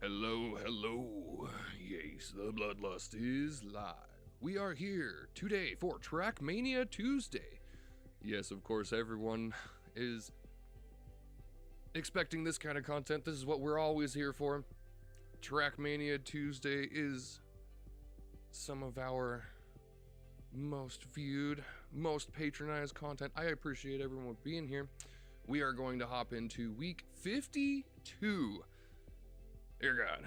Hello, hello. Yes, the Bloodlust is live. We are here today for Trackmania Tuesday. Yes, of course, everyone is expecting this kind of content. This is what we're always here for. Trackmania Tuesday is some of our most viewed, most patronized content. I appreciate everyone being here. We are going to hop into week 52. Dear God.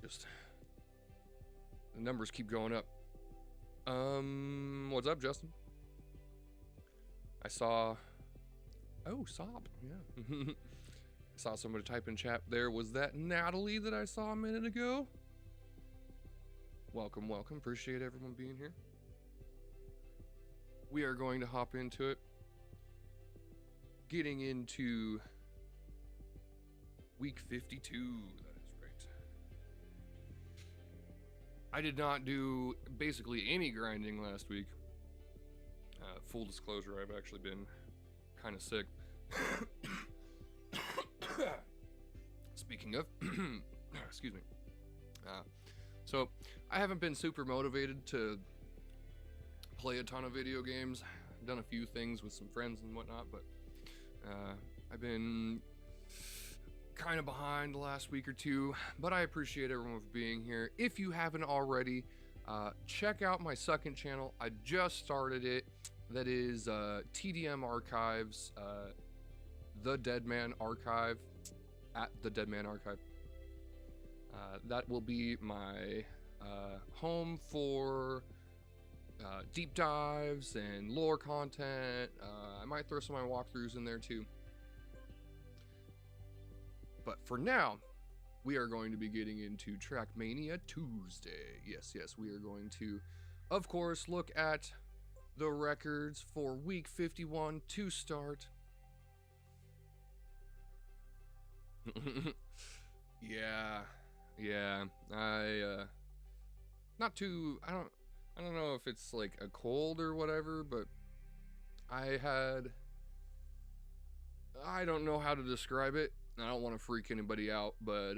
Just the numbers keep going up. What's up, Justin? I saw Sop, yeah. I saw somebody type in chat there. Was that Natalie that I saw a minute ago? Welcome, welcome. Appreciate everyone being here. We are going to hop into it. Getting into week 52, that is right. I did not do basically any grinding last week. Full disclosure, I've actually been kind of sick. Speaking of, excuse me. So I haven't been super motivated to play a ton of video games. I've done a few things with some friends and whatnot, but I've been kind of behind the last week or two, but I appreciate everyone for being here. If you haven't already, check out my second channel. I just started it. That is TDM Archives, The Deadman Archive, at The Deadman Archive. That will be my home for deep dives and lore content. I might throw some of my walkthroughs in there too. But for now, we are going to be getting into Trackmania Tuesday. Yes, we are going to, of course, look at the records for week 51 to start. Yeah. I don't know if it's like a cold or whatever, but I don't know how to describe it. I don't want to freak anybody out, but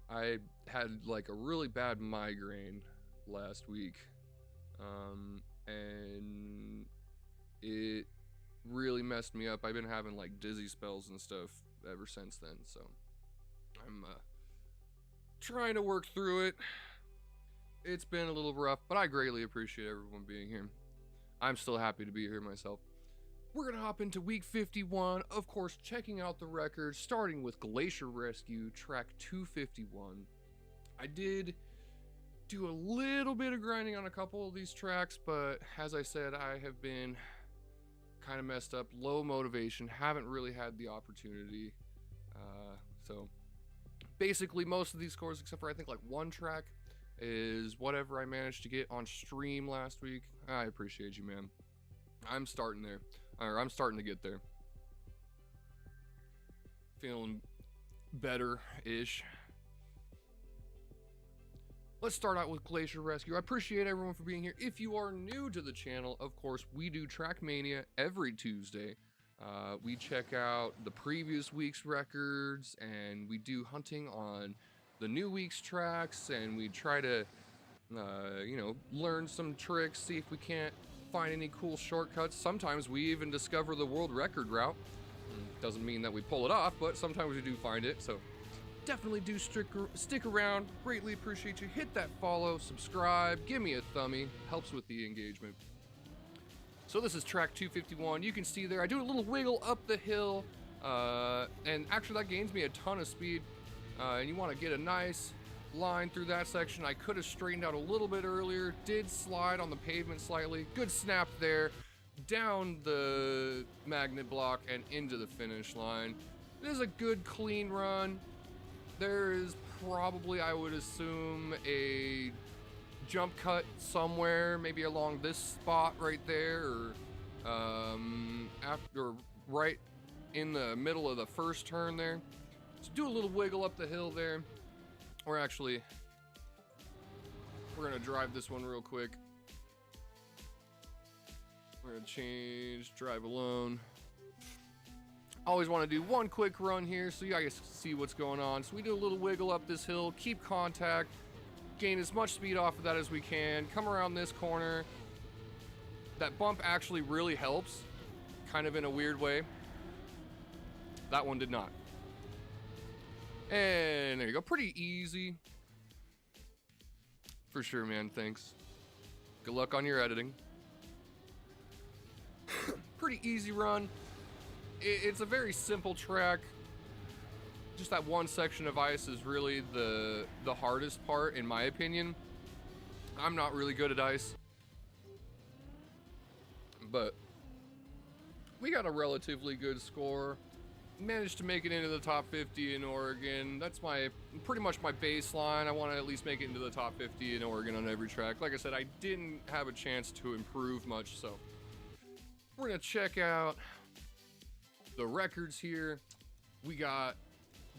I had like a really bad migraine last week, and it really messed me up. I've been having like dizzy spells and stuff ever since then, so I'm trying to work through it. It's been a little rough, but I greatly appreciate everyone being here. I'm still happy to be here myself. We're going to hop into week 51, of course, checking out the records, starting with Glacier Rescue, track 251. I did do a little bit of grinding on a couple of these tracks, but as I said, I have been kind of messed up, low motivation, haven't really had the opportunity. So basically most of these scores, except for I think like one track, is whatever I managed to get on stream last week. I appreciate you, man. I'm starting there. I'm starting to get there. Feeling better-ish. Let's start out with Glacier Rescue. I appreciate everyone for being here. If you are new to the channel, of course, we do Trackmania every Tuesday. We check out the previous week's records, and we do hunting on the new week's tracks, and we try to, learn some tricks, see if we can't find any cool shortcuts. Sometimes we even discover the world record route. Doesn't mean that we pull it off, but sometimes we do find it, so definitely do stick around. Greatly appreciate you. Hit that follow, subscribe, give me a thumbie. Helps with the engagement. So this is track 251. You can see there, I do a little wiggle up the hill, and actually that gains me a ton of speed, and you want to get a nice line through that section. I could have straightened out a little bit earlier, did slide on the pavement slightly. Good snap there, down the magnet block and into the finish line. It is a good clean run. There is probably, I would assume, a jump cut somewhere, maybe along this spot right there, or right in the middle of the first turn there. So do a little wiggle up the hill there. Or actually, we're gonna drive this one real quick. We're gonna change drive alone. Always want to do one quick run here so you guys see what's going on. So we do a little wiggle up this hill, keep contact, gain as much speed off of that as we can, come around this corner. That bump actually really helps, kind of in a weird way. That one did not. And there you go, pretty easy. For sure, man, thanks. Good luck on your editing. Pretty easy run. It's a very simple track. Just that one section of ice is really the hardest part, in my opinion. I'm not really good at ice, but we got a relatively good score. Managed to make it into the top 50 in Oregon. That's pretty much my baseline. I want to at least make it into the top 50 in Oregon on every track. Like I said, I didn't have a chance to improve much, so we're gonna check out the records here. We got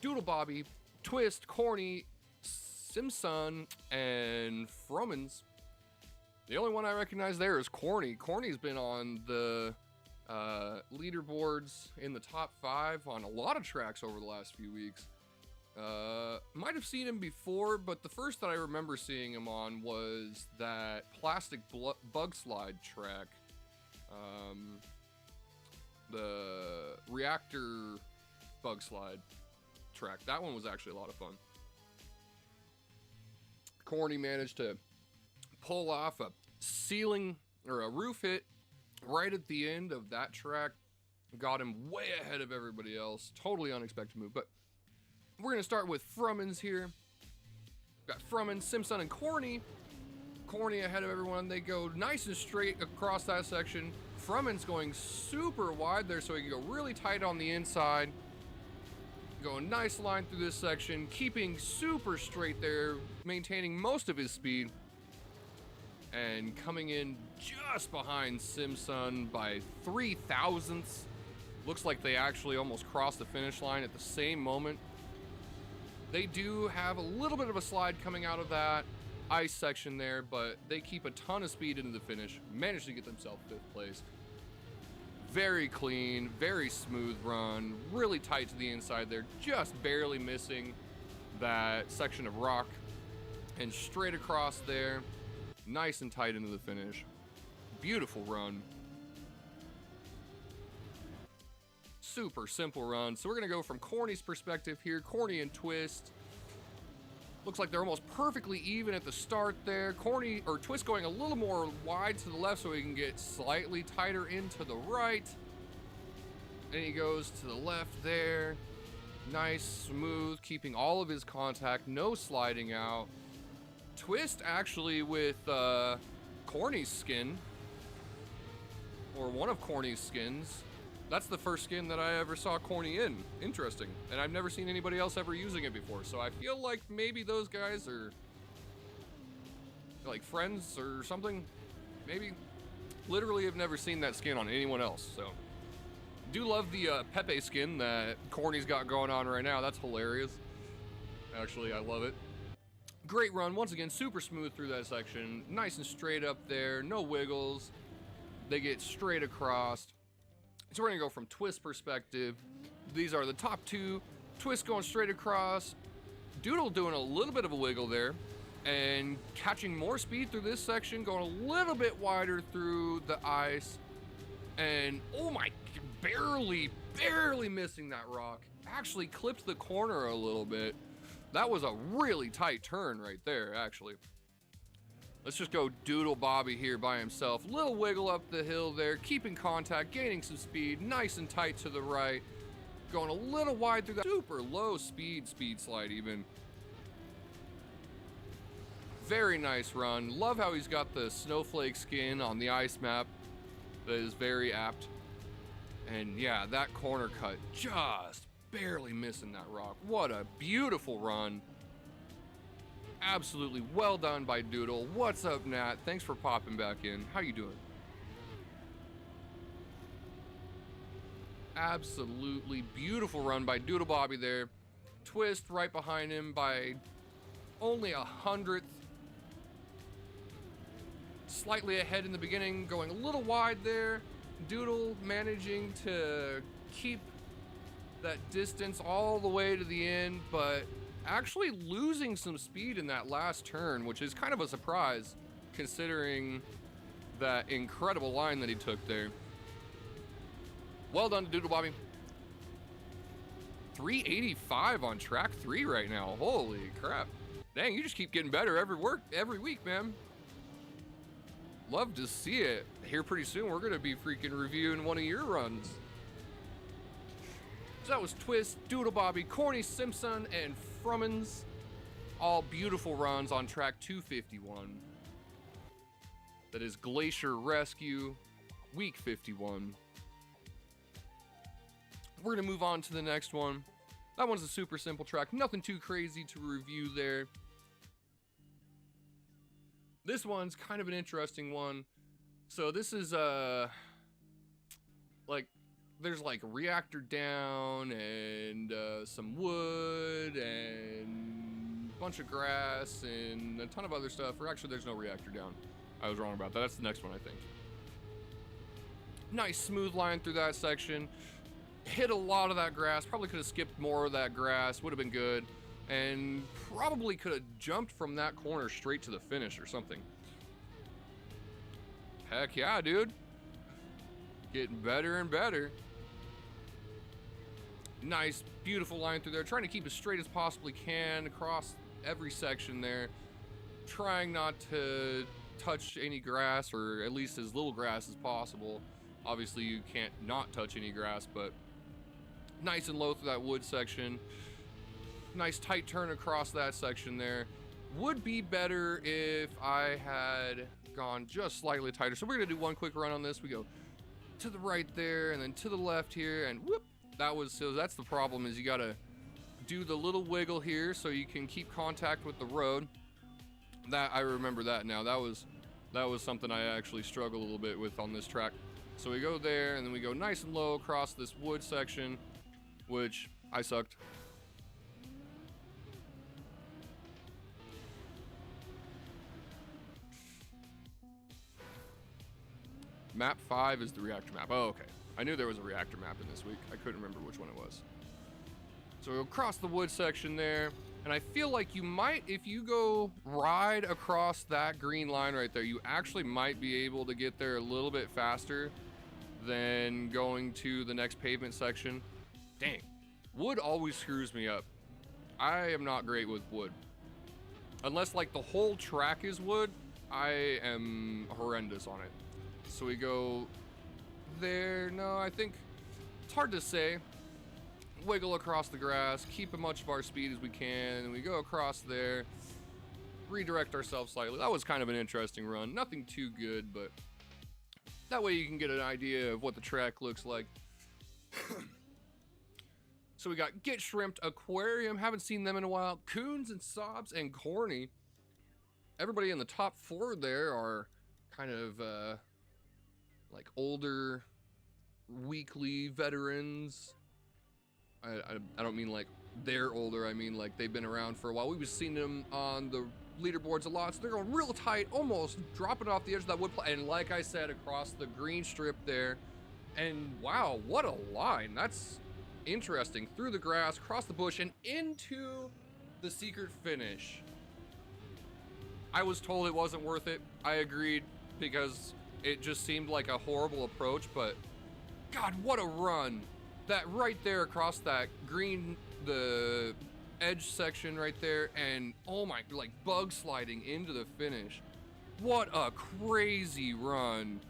Doodle Bobby, Twist, Corny, Simpson, and Frummins. The only one I recognize there is Corny. Corny's been on the leaderboards in the top 5 on a lot of tracks over the last few weeks. Might have seen him before, but the first that I remember seeing him on was that plastic bug slide track. The reactor bug slide track. That one was actually a lot of fun. Corny managed to pull off a ceiling or a roof hit right at the end of that track. Got him way ahead of everybody else. Totally unexpected move. But we're going to start with Frummins here. Got Frummins, Simpson, and Corny. Corny ahead of everyone. They go nice and straight across that section. Frummins going super wide there so he can go really tight on the inside. Going nice line through this section. Keeping super straight there. Maintaining most of his speed. And coming in just behind Simpson by 3 thousandths. Looks like they actually almost crossed the finish line at the same moment. They do have a little bit of a slide coming out of that ice section there, but they keep a ton of speed into the finish. Managed to get themselves 5th place. Very clean, very smooth run. Really tight to the inside there. Just barely missing that section of rock. And straight across there. Nice and tight into the finish. Beautiful run. Super simple run. So we're going to go from Corny's perspective here. Corny and Twist. Looks like they're almost perfectly even at the start there. Corny or Twist going a little more wide to the left so he can get slightly tighter into the right. And he goes to the left there. Nice, smooth, keeping all of his contact, no sliding out. Twist actually with Corny's skin, or one of Corny's skins. That's the first skin that I ever saw Corny in. Interesting. And I've never seen anybody else ever using it before. So I feel like maybe those guys are like friends or something. Maybe. Literally have never seen that skin on anyone else. So do love the Pepe skin that Corny's got going on right now. That's hilarious. Actually, I love it. Great run. Once again, super smooth through that section. Nice and straight up there. No wiggles. They get straight across. So we're going to go from Twist perspective. These are the top 2. Twist going straight across. Doodle doing a little bit of a wiggle there. And catching more speed through this section. Going a little bit wider through the ice. And, oh my, barely missing that rock. Actually clipped the corner a little bit. That was a really tight turn right there, actually. Let's just go Doodle Bobby here by himself. Little wiggle up the hill there, keeping contact, gaining some speed, nice and tight to the right. Going a little wide through that super low speed slide even. Very nice run. Love how he's got the snowflake skin on the ice map. That is very apt. And yeah, that corner cut just barely missing that rock. What a beautiful run. Absolutely well done by Doodle. What's up, Nat? Thanks for popping back in. How you doing? Absolutely beautiful run by Doodle Bobby there. Twist right behind him by only 100th. Slightly ahead in the beginning, going a little wide there. Doodle managing to keep that distance all the way to the end, but actually losing some speed in that last turn, which is kind of a surprise considering that incredible line that he took there. Well done to Doodle Bobby. 385 on track 3 right now. Holy crap. Dang, you just keep getting better every week, man. Love to see it. Here pretty soon, we're gonna be freaking reviewing one of your runs. So that was Twist, Doodle Bobby, Corny Simpson, and Frummins. All beautiful runs on track 251. That is Glacier Rescue, week 51. We're gonna move on to the next one. That one's a super simple track, nothing too crazy to review there. This one's kind of an interesting one. So this is like, there's like reactor down and some wood and a bunch of grass and a ton of other stuff. Or actually, there's no reactor down. I was wrong about that. That's the next one, I think. Nice smooth line through that section. Hit a lot of that grass. Probably could have skipped more of that grass. Would have been good. And probably could have jumped from that corner straight to the finish or something. Heck yeah, dude. Getting better and better. Nice, beautiful line through there. Trying to keep as straight as possibly can across every section there. Trying not to touch any grass, or at least as little grass as possible. Obviously, you can't not touch any grass, but nice and low through that wood section. Nice tight turn across that section there. Would be better if I had gone just slightly tighter. So we're gonna do one quick run on this. We go to the right there and then to the left here, and whoop. So that's the problem, is you gotta do the little wiggle here so you can keep contact with the road. That, I remember that now. That was something I actually struggled a little bit with on this track. So we go there and then we go nice and low across this wood section, which I sucked. Map 5 is the reactor map. Oh, okay. I knew there was a reactor map in this week. I couldn't remember which one it was. So we'll cross the wood section there. And I feel like you might, if you go ride across that green line right there, you actually might be able to get there a little bit faster than going to the next pavement section. Dang. Wood always screws me up. I am not great with wood. Unless like the whole track is wood, I am horrendous on it. So we go there. No, I think it's hard to say. Wiggle across the grass, keep as much of our speed as we can, and we go across there, redirect ourselves slightly. That was kind of an interesting run. Nothing too good, but that way you can get an idea of what the track looks like. So we got Get Shrimped, Aquarium, haven't seen them in a while, Coons and Sobs, and Corny. Everybody in the top 4 there are kind of like older weekly veterans. I don't mean like they're older, I mean like they've been around for a while. We've seen them on the leaderboards a lot, so they're going real tight, almost dropping off the edge of that wood and like I said, across the green strip there. And wow, what a line. That's interesting. Through the grass, across the bush, and into the secret finish. I was told it wasn't worth it. I agreed, because it just seemed like a horrible approach, but God, what a run. That right there across that green, the edge section right there, and oh my, like bug sliding into the finish. What a crazy run.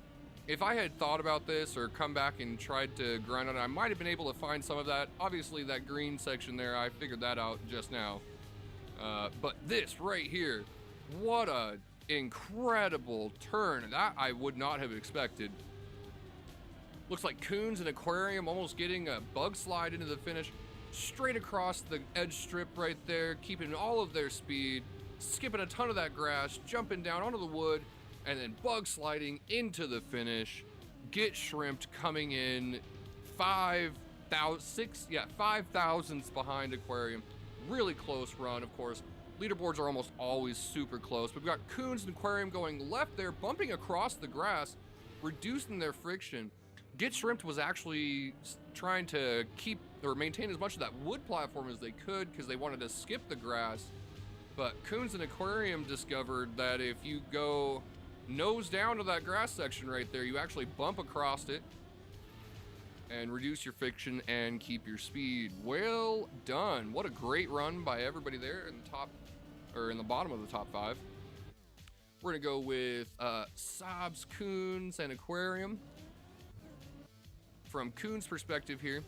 If I had thought about this or come back and tried to grind on it, I might have been able to find some of that. Obviously that green section there, I figured that out just now. But this right here, what a incredible turn. That I would not have expected. Looks like Coons and Aquarium almost getting a bug slide into the finish. Straight across the edge strip right there, keeping all of their speed, skipping a ton of that grass, jumping down onto the wood, and then bug sliding into the finish. Get Shrimped coming in 5 thousandths behind Aquarium. Really close run, of course. Leaderboards are almost always super close. We've got Coons and Aquarium going left there, bumping across the grass, reducing their friction. Get Shrimped was actually trying to keep or maintain as much of that wood platform as they could because they wanted to skip the grass. But Coons and Aquarium discovered that if you go nose down to that grass section right there, you actually bump across it and reduce your friction and keep your speed. Well done. What a great run by everybody there in the top, or in the bottom of the top 5. We're gonna go with Sobs, Coons, and Aquarium. From Coons' perspective here,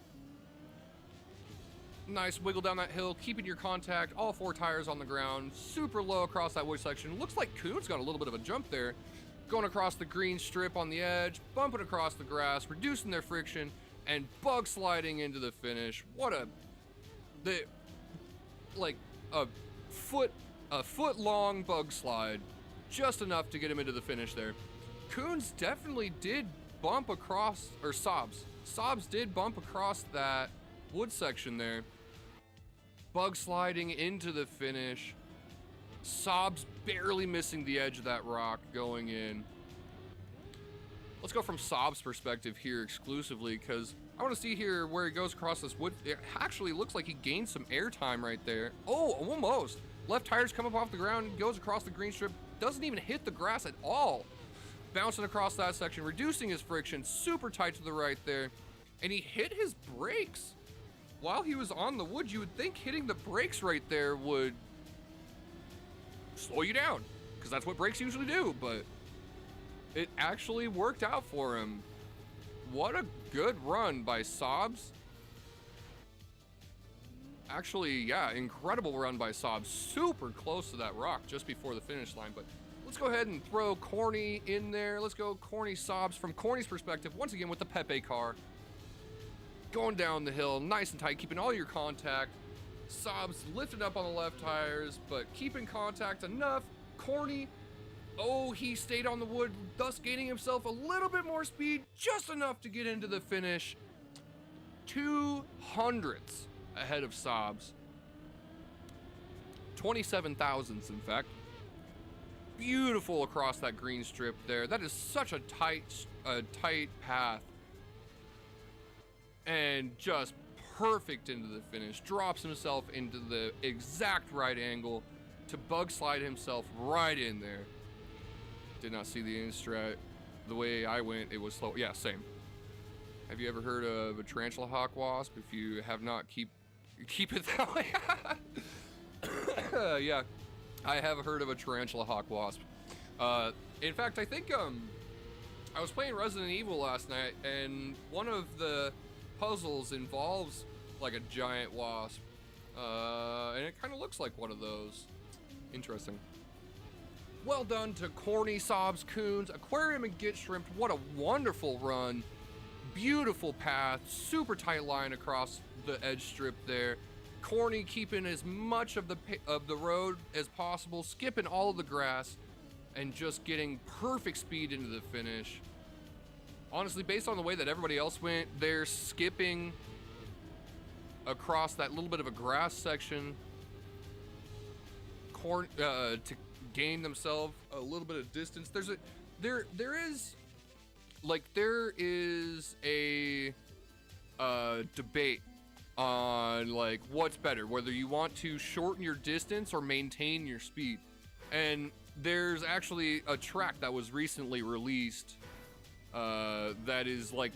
nice wiggle down that hill, keeping your contact, all 4 tires on the ground, super low across that wood section. Looks like Coons got a little bit of a jump there, going across the green strip on the edge, bumping across the grass, reducing their friction, and bug sliding into the finish. What a foot long bug slide, just enough to get him into the finish there. Coons definitely did bump across, or Sobs did bump across that wood section there. Bug sliding into the finish. Sobs barely missing the edge of that rock going in. Let's go from Sobs' perspective here exclusively, because I want to see here where he goes across this wood. It actually looks like he gained some air time right there. Oh, almost. Left tires come up off the ground, goes across the green strip, doesn't even hit the grass at all. Bouncing across that section, reducing his friction, super tight to the right there. And he hit his brakes. While he was on the wood, you would think hitting the brakes right there would slow you down, because that's what brakes usually do, but it actually worked out for him. What a good run by Sobs. Actually, yeah, incredible run by Sobs. Super close to that rock just before the finish line, but let's go ahead and throw Corny in there. Let's go Corny Sobs from Corny's perspective, once again with the Pepe car. Going down the hill, nice and tight, keeping all your contact. Sobs lifted up on the left tires, but keeping contact enough. Corny, oh, he stayed on the wood, thus gaining himself a little bit more speed, just enough to get into the finish. 200ths ahead of Sobs. 27 thousandths, in fact. Beautiful across that green strip there. That is such a tight path. And just perfect into the finish. Drops himself into the exact right angle to bug slide himself right in there. Did not see the in-strat. The way I went, it was slow. Yeah, same. Have you ever heard of a tarantula hawk wasp? If you have not, keep it that way. Yeah, I have heard of a tarantula hawk wasp. In fact, I think I was playing Resident Evil last night, and one of the puzzles involves like a giant wasp, and it kind of looks like one of those. Interesting. Well done to Corny, Sobs, Coons, Aquarium, and Get Shrimped. What a wonderful run. Beautiful path, super tight line across the edge strip there. Corny keeping as much of the road as possible, skipping all of the grass, and just getting perfect speed into the finish. Honestly, based on the way that everybody else went, they're skipping across that little bit of a grass section to gain themselves a little bit of distance. There is a debate on like what's better, whether you want to shorten your distance or maintain your speed. And there's actually a track that was recently released that is like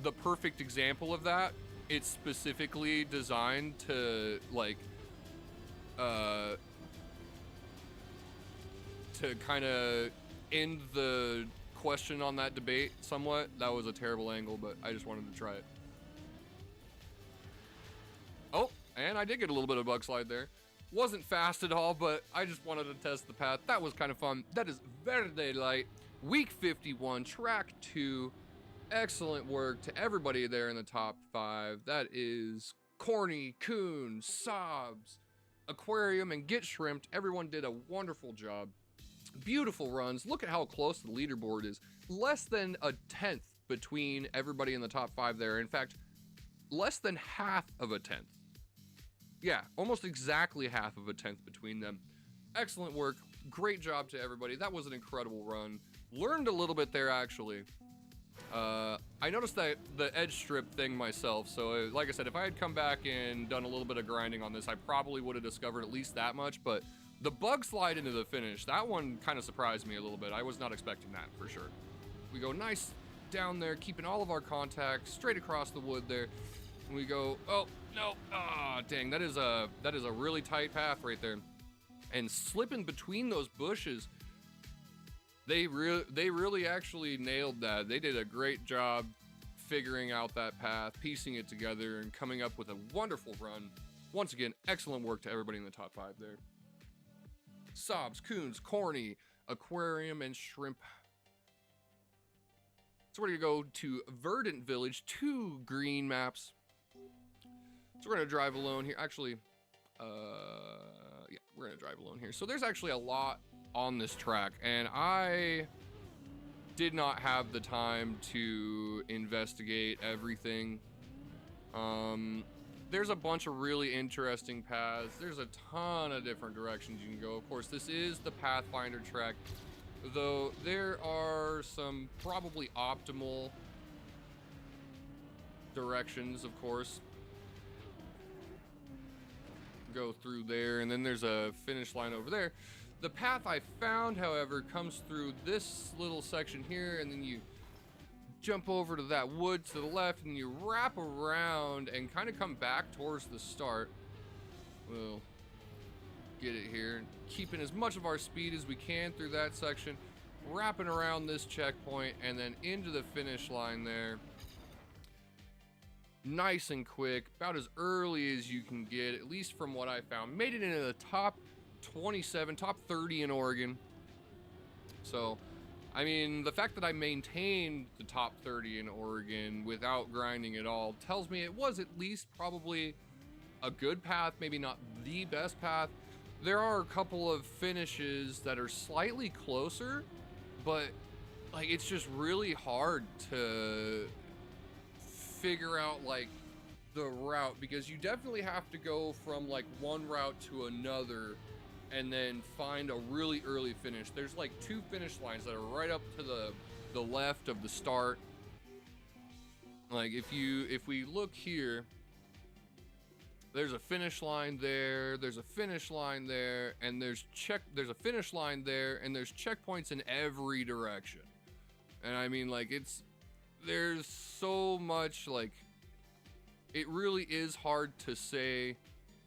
the perfect example of that. It's specifically designed to like to kind of end the question on that debate somewhat. That was a terrible angle, but I just wanted to try it. Oh, and I did get a little bit of bug slide there. Wasn't fast at all, but I just wanted to test the path. That was kind of fun. That is Verde Light, week 51, track 2. Excellent work to everybody there in the top 5. That is Corny, Coon, Sobs, Aquarium, and Get Shrimped. Everyone did a wonderful job. Beautiful runs. Look at how close the leaderboard is. Less than a tenth between everybody in the top 5 there. In fact, less than half of a tenth. Yeah, almost exactly half of a tenth between them. Excellent work. Great job to everybody. That was an incredible run. Learned a little bit there, actually. I noticed that the edge strip thing myself, so like I said, if I had come back and done a little bit of grinding on this, I probably would have discovered at least that much, but the bug slide into the finish, that one kind of surprised me a little bit. I was not expecting that, for sure. We go nice down there, keeping all of our contacts straight across the wood there. And we go, oh, no, ah, dang, that is a really tight path right there. And slipping between those bushes, they really actually nailed that. They did a great job figuring out that path, piecing it together, and coming up with a wonderful run. Once again, excellent work to everybody in the top 5 there. Sobs, Coons, Corny, Aquarium, and Shrimp. So we're gonna go to Verdant Village, 2 green maps. So we're gonna drive alone here. Actually, yeah, we're gonna drive alone here. So there's actually a lot on this track, and I did not have the time to investigate everything. There's a bunch of really interesting paths. There's a ton of different directions you can go. Of course, this is the Pathfinder track, though there are some probably optimal directions, of course. Go through there, and then there's a finish line over there. The path I found, however, comes through this little section here, and then you jump over to that wood to the left, and you wrap around and kind of come back towards the start. We'll get it here, keeping as much of our speed as we can through that section, wrapping around this checkpoint, and then into the finish line there. Nice and quick, about as early as you can get, at least from what I found. Made it into the top 27, top 30 in Oregon. So, I mean, the fact that I maintained the top 30 in Oregon without grinding at all tells me it was at least probably a good path, maybe not the best path. There are a couple of finishes that are slightly closer, but like it's just really hard to figure out like the route, because you definitely have to go from like one route to another and then find a really early finish. There's like 2 finish lines that are right up to the left of the start. Like if we look here, there's a finish line there, there's a finish line there, and there's a finish line there, and there's checkpoints in every direction. And I mean, like, there's so much, like, it really is hard to say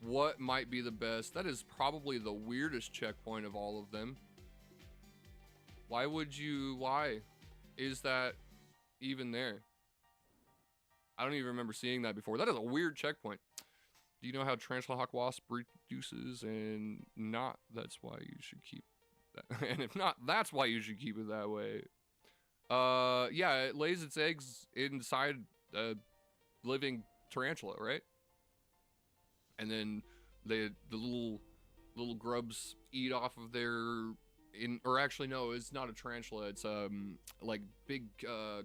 what might be the best. That is probably the weirdest checkpoint of all of them. Why is that even there? I don't even remember seeing that before. That is a weird checkpoint. Do you know how Tarantula Hawk Wasp reduces? And not, that's why you should keep that. And if not, that's why you should keep it that way. Yeah, it lays its eggs inside a living tarantula, right? And then the little grubs eat off of their, or actually no, it's not a tarantula, it's like big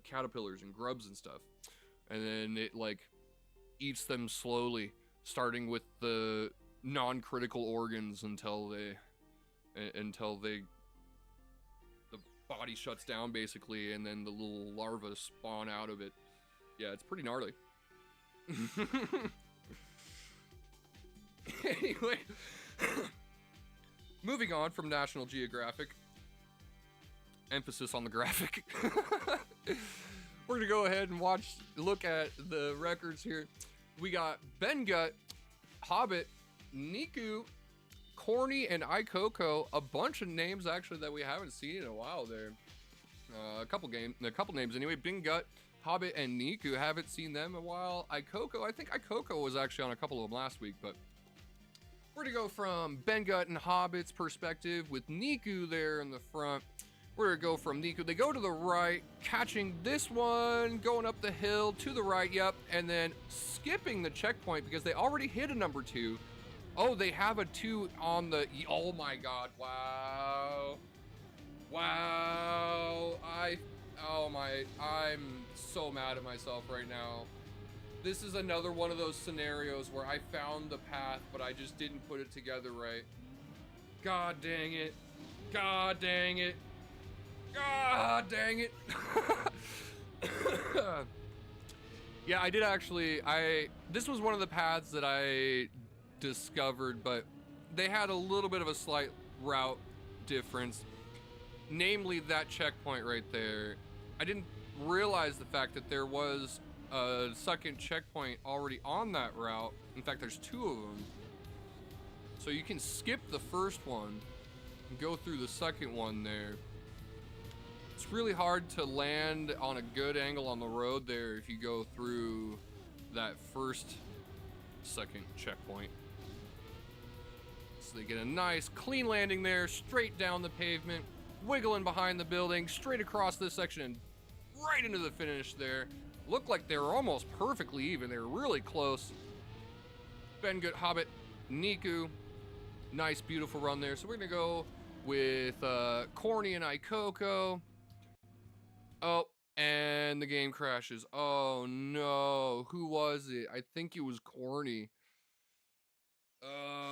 caterpillars and grubs and stuff. And then it like eats them slowly, starting with the non-critical organs until the body shuts down basically, and then the little larvae spawn out of it. Yeah, it's pretty gnarly. Anyway, moving on from National Geographic, emphasis on the graphic. We're gonna go ahead and look at the records here. We got Bengut, Hobbit, Niku, Corny, and Ikoko. A bunch of names actually that we haven't seen in a while there. A couple names anyway. Bengut, Hobbit, and Niku, haven't seen them in a while. Ikoko, I think Ikoko was actually on a couple of them last week, but we're gonna go from Bengut and Hobbit's perspective with Niku there in the front. We're gonna go from Niku. They go to the right, catching this one, going up the hill to the right, yep, and then skipping the checkpoint because they already hit a number 2. Oh, they have a 2 on the, oh my god, wow. Wow, I'm so mad at myself right now. This is another one of those scenarios where I found the path, but I just didn't put it together right. God dang it. God dang it. God dang it. Yeah, I did actually. This was one of the paths that I discovered, but they had a little bit of a slight route difference. Namely, that checkpoint right there. I didn't realize the fact that there was a second checkpoint already on that route. In fact, there's 2 of them. So you can skip the first one and go through the second one there. It's really hard to land on a good angle on the road there if you go through that second checkpoint. So they get a nice clean landing there, straight down the pavement, wiggling behind the building, straight across this section and right into the finish there. Looked like they were almost perfectly even. They were really close. Ben Good, Hobbit, Niku. Nice, beautiful run there. So we're gonna go with Corny and Ikoko. Oh, and the game crashes. Oh no, who was it? I think it was Corny.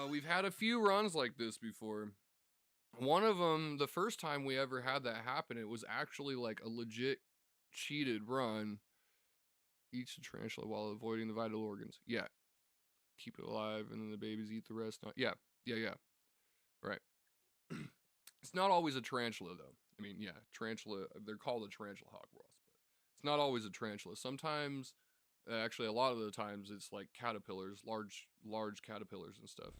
We've had a few runs like this before. One of them, the first time we ever had that happen, it was actually like a legit cheated run. Eats the tarantula while avoiding the vital organs. Yeah. Keep it alive and then the babies eat the rest. Yeah. Right. It's not always a tarantula though. I mean, yeah, tarantula, they're called a tarantula hog rolls, but it's not always a tarantula. Sometimes, actually a lot of the times it's like caterpillars, large caterpillars and stuff.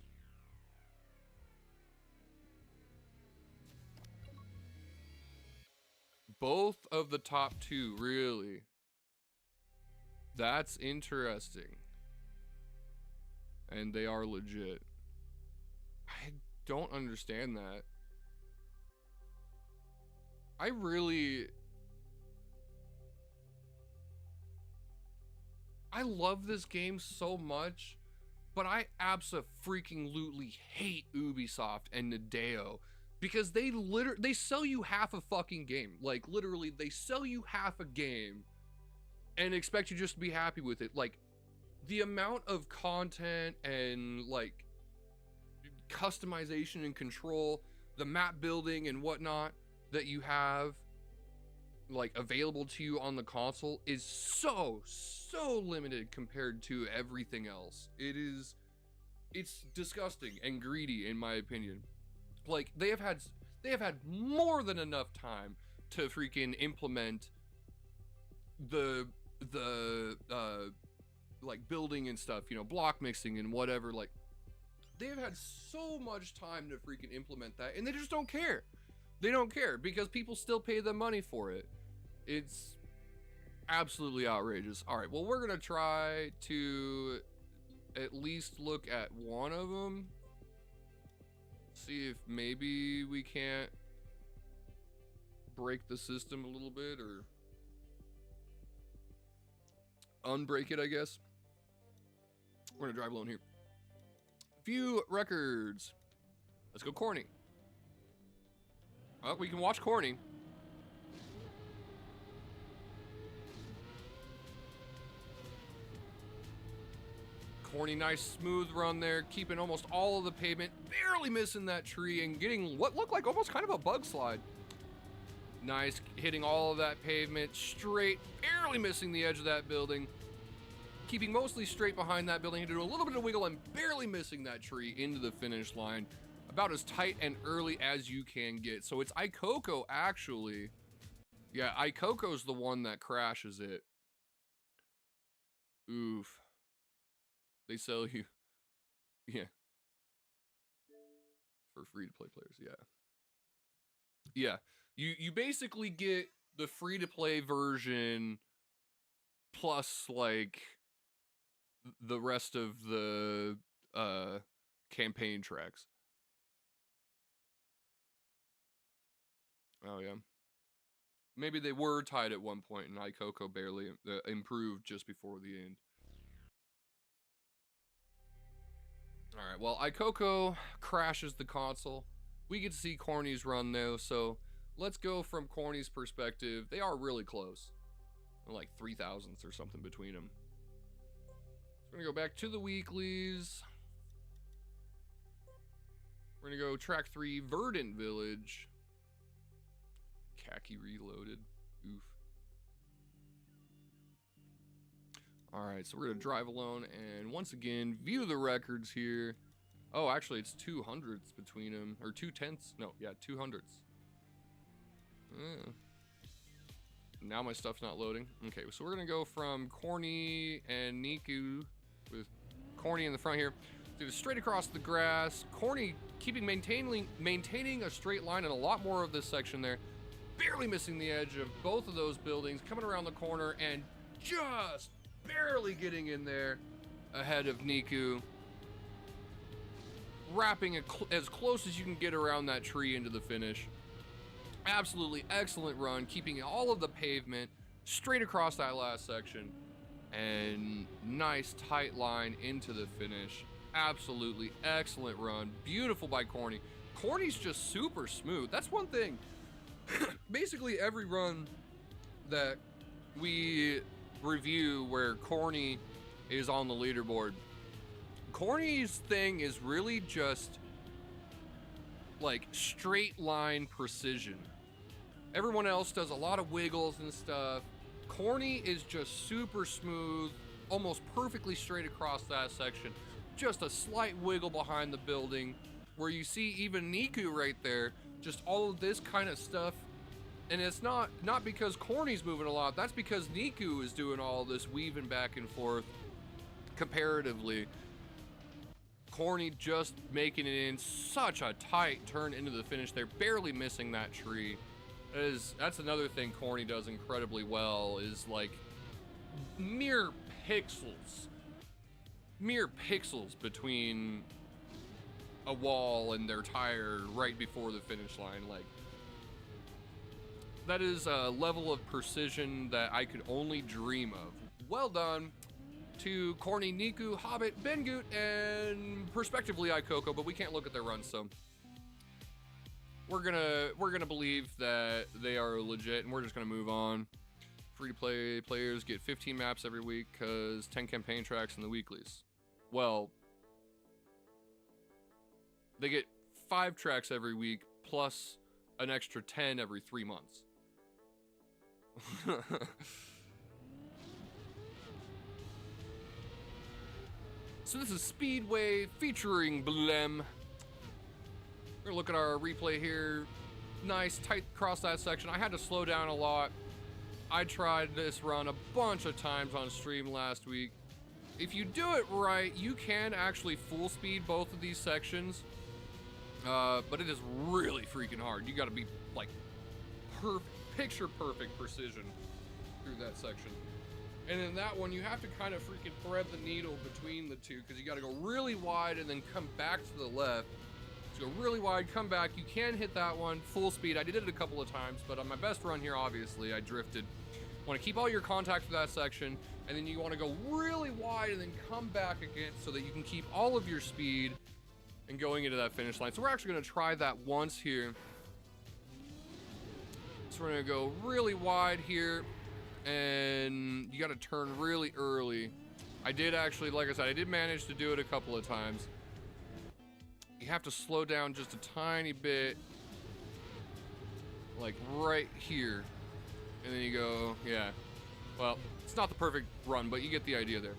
Both of the top 2, really. That's interesting. And they are legit. I don't understand that. I love this game so much, but I abso-freaking-lutely hate Ubisoft and Nadeo because they sell you half a fucking game. Like, literally, they sell you half a game and expect you just to be happy with it. Like, the amount of content and, like, customization and control, the map building and whatnot that you have, like, available to you on the console is so limited compared to everything else. It's disgusting and greedy, in my opinion. Like, they have had more than enough time to freaking implement the like building and stuff, you know, block mixing and whatever. Like, they've had so much time to freaking implement that, and they just don't care. They don't care because people still pay them money for it. It's absolutely outrageous. All right, well, we're gonna try to at least look at one of them. See if maybe we can't break the system a little bit or unbreak it, I guess. We're gonna drive alone here. Few records. Let's go Corny. Oh, we can watch Corny. Corny, nice smooth run there, keeping almost all of the pavement, barely missing that tree and getting what looked like almost kind of a bug slide. Nice, hitting all of that pavement straight, barely missing the edge of that building. Keeping mostly straight behind that building, doing a little bit of wiggle and barely missing that tree into the finish line. About as tight and early as you can get. So it's Ikoko, actually. Yeah, Ikoko's the one that crashes it. Oof. They sell you. Yeah. For free-to-play players, yeah. Yeah. You basically get the free-to-play version plus, like, the rest of the campaign tracks. Oh, yeah. Maybe they were tied at one point, and Ikoko barely improved just before the end. Alright, well, Ikoko crashes the console. We get to see Corny's run, though, so let's go from Corny's perspective. They are really close. Like 3,000ths or something between them. So we're going to go back to the weeklies. We're going to go track 3, Verdant Village. Khaki reloaded. Oof. All right, so we're gonna drive alone and once again view the records here. Oh, actually, it's 200ths between them, or 2/10ths. No, yeah, 200ths. Now my stuff's not loading. Okay, so we're gonna go from Corny and Niku, with Corny in the front here, do straight across the grass. Corny maintaining a straight line in a lot more of this section there, barely missing the edge of both of those buildings, coming around the corner and just barely getting in there ahead of Niku. Wrapping as close as you can get around that tree into the finish. Absolutely excellent run, keeping all of the pavement straight across that last section, and nice tight line into the finish. Absolutely excellent run. Beautiful by Corny. Corny's just super smooth. That's one thing. Basically every run that we review where Corny is on the leaderboard, Corny's thing is really just like straight line precision. Everyone else does a lot of wiggles and stuff. Corny is just super smooth, almost perfectly straight across that section. Just a slight wiggle behind the building, where you see even Niku right there, just all of this kind of stuff. And it's not because Corny's moving a lot, that's because Niku is doing all this weaving back and forth comparatively. Corny just making it in such a tight turn into the finish there, barely missing that tree. That's another thing Corny does incredibly well, is like mere pixels between a wall and their tire right before the finish line. Like, that is a level of precision that I could only dream of. Well done to Corny, Niku, Hobbit, Bengoot, and prospectively Ikoko, but we can't look at their runs, so we're gonna believe that they are legit, and we're just gonna move on. Free-to-play players get 15 maps every week, cause 10 campaign tracks in the weeklies. Well, they get 5 tracks every week, plus an extra 10 every 3 months. So this is Speedway featuring Blem. We're gonna look at our replay here. Nice, tight across that section. I had to slow down a lot. I tried this run a bunch of times on stream last week. If you do it right, you can actually full speed both of these sections. But it is really freaking hard. You gotta be like picture perfect precision through that section. And in that one, you have to kind of freaking thread the needle between the two, because you gotta go really wide and then come back to the left. So go really wide, come back. You can hit that one full speed. I did it a couple of times, but on my best run here, obviously, I drifted. Want to keep all your contact for that section, and then you want to go really wide and then come back again so that you can keep all of your speed and going into that finish line. So we're actually going to try that once here. So we're going to go really wide here, and you got to turn really early. I did actually, like I said, I did manage to do it a couple of times. You have to slow down just a tiny bit, like right here. And then you go, yeah. Well, it's not the perfect run, but you get the idea there.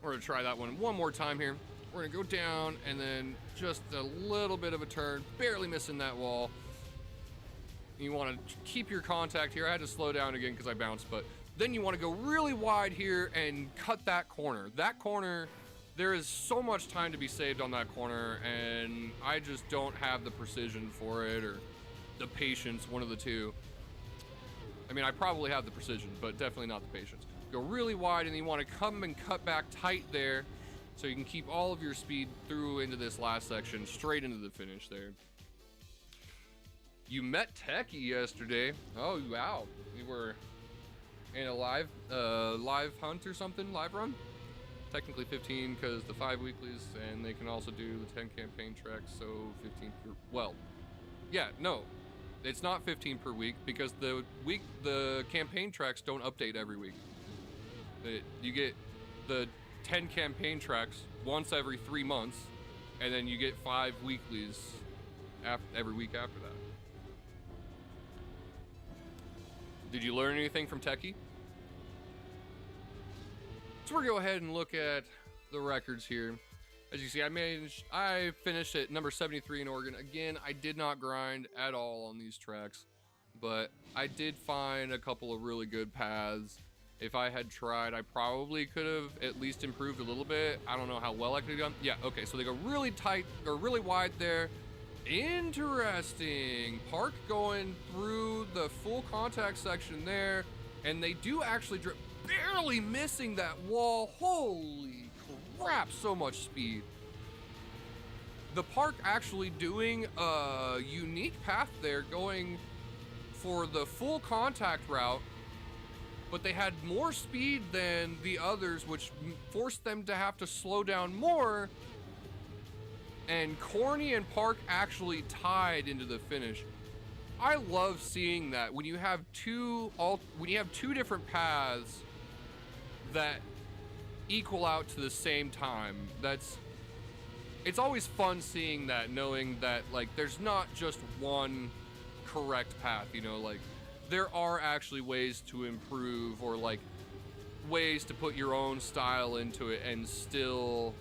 We're gonna try that one more time here. We're gonna go down and then just a little bit of a turn, barely missing that wall. You wanna keep your contact here. I had to slow down again because I bounced, but then you wanna go really wide here and cut that corner. That corner, there is so much time to be saved on that corner, and I just don't have the precision for it, or the patience, one of the two. I mean, I probably have the precision, but definitely not the patience. Go really wide, and you want to come and cut back tight there, so you can keep all of your speed through into this last section, straight into the finish there. You met Techie yesterday. Oh, wow. We were in a live hunt or something, live run? Technically 15, because the 5 weeklies, and they can also do the 10 campaign tracks, so 15 per, well, yeah, no. It's not 15 per week, because the campaign tracks don't update every week. You get the 10 campaign tracks once every 3 months, and then you get 5 weeklies every week after that. Did you learn anything from Techie? So we're gonna go ahead and look at the records here. As you see, I finished at number 73 in Oregon. Again, I did not grind at all on these tracks, but I did find a couple of really good paths. If I had tried, I probably could have at least improved a little bit. I don't know how well I could have done. Yeah, okay, so they go really tight or really wide there. Interesting. Park going through the full contact section there, and they do actually drip, barely missing that wall. Holy crap, so much speed. The Park actually doing a unique path there, going for the full contact route, but they had more speed than the others, which forced them to have to slow down more. And Corny and Park actually tied into the finish. I love seeing that when you have two different paths that equal out to the same time. It's always fun seeing that, knowing that like there's not just one correct path, you know, like there are actually ways to improve, or like ways to put your own style into it and still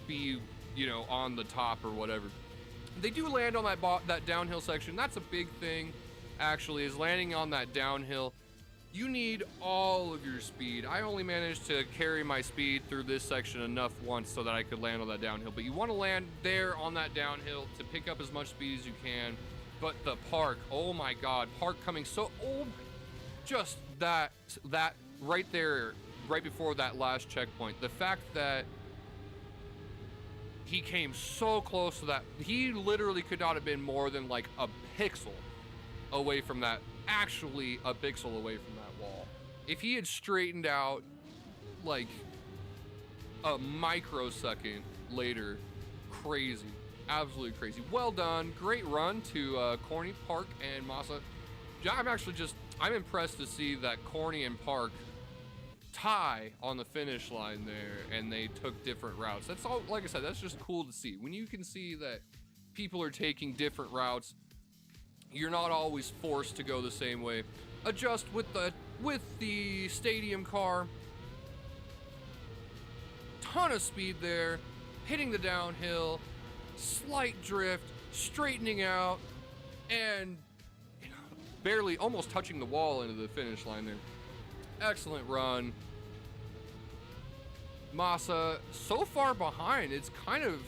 be, you know, on the top or whatever. They do land on that downhill section. That's a big thing, actually, is landing on that downhill. You need all of your speed. I only managed to carry my speed through this section enough once so that I could land on that downhill, but you want to land there on that downhill to pick up as much speed as you can. But the Park, oh my God, Park coming so, just that right there, right before that last checkpoint. The fact that he came so close to that, he literally could not have been more than like a pixel away from that, actually a pixel away from that wall. If he had straightened out like a microsecond later, crazy. Absolutely crazy. Well done. Great run to Corny, Park, and Massa. I'm impressed to see that Corny and Park tie on the finish line there, and they took different routes. That's all, like I said, that's just cool to see. When you can see that people are taking different routes, you're not always forced to go the same way. Adjust with the stadium car. Ton of speed there, hitting the downhill. Slight drift, straightening out, and barely almost touching the wall into the finish line there. Excellent run. Massa so far behind, it's kind of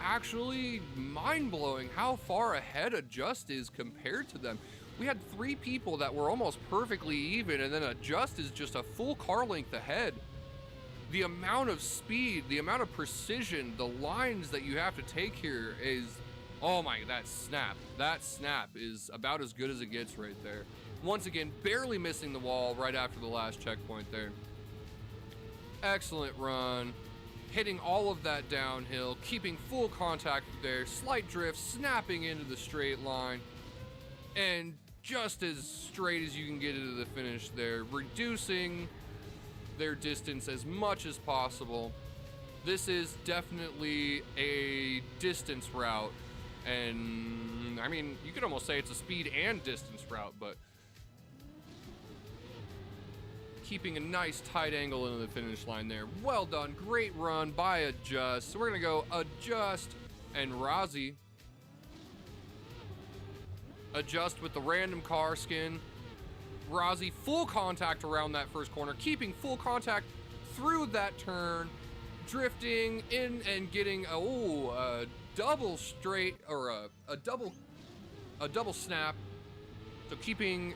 actually mind-blowing how far ahead Adjust is compared to them. We had 3 people that were almost perfectly even, and then Adjust is just a full car length ahead. The amount of speed, the amount of precision, the lines that you have to take here is, oh my, that snap is about as good as it gets right there. Once again, barely missing the wall right after the last checkpoint there. Excellent run, hitting all of that downhill, keeping full contact there, slight drift, snapping into the straight line, and just as straight as you can get into the finish there, reducing their distance as much as possible. This is definitely a distance route, and I mean, you could almost say it's a speed and distance route, but keeping a nice tight angle into the finish line there. Well done, great run by Adjust. So we're gonna go Adjust and Rozzy. Adjust with the random car skin. Rozzy full contact around that first corner, keeping full contact through that turn, drifting in and getting a double straight, or a double snap. So keeping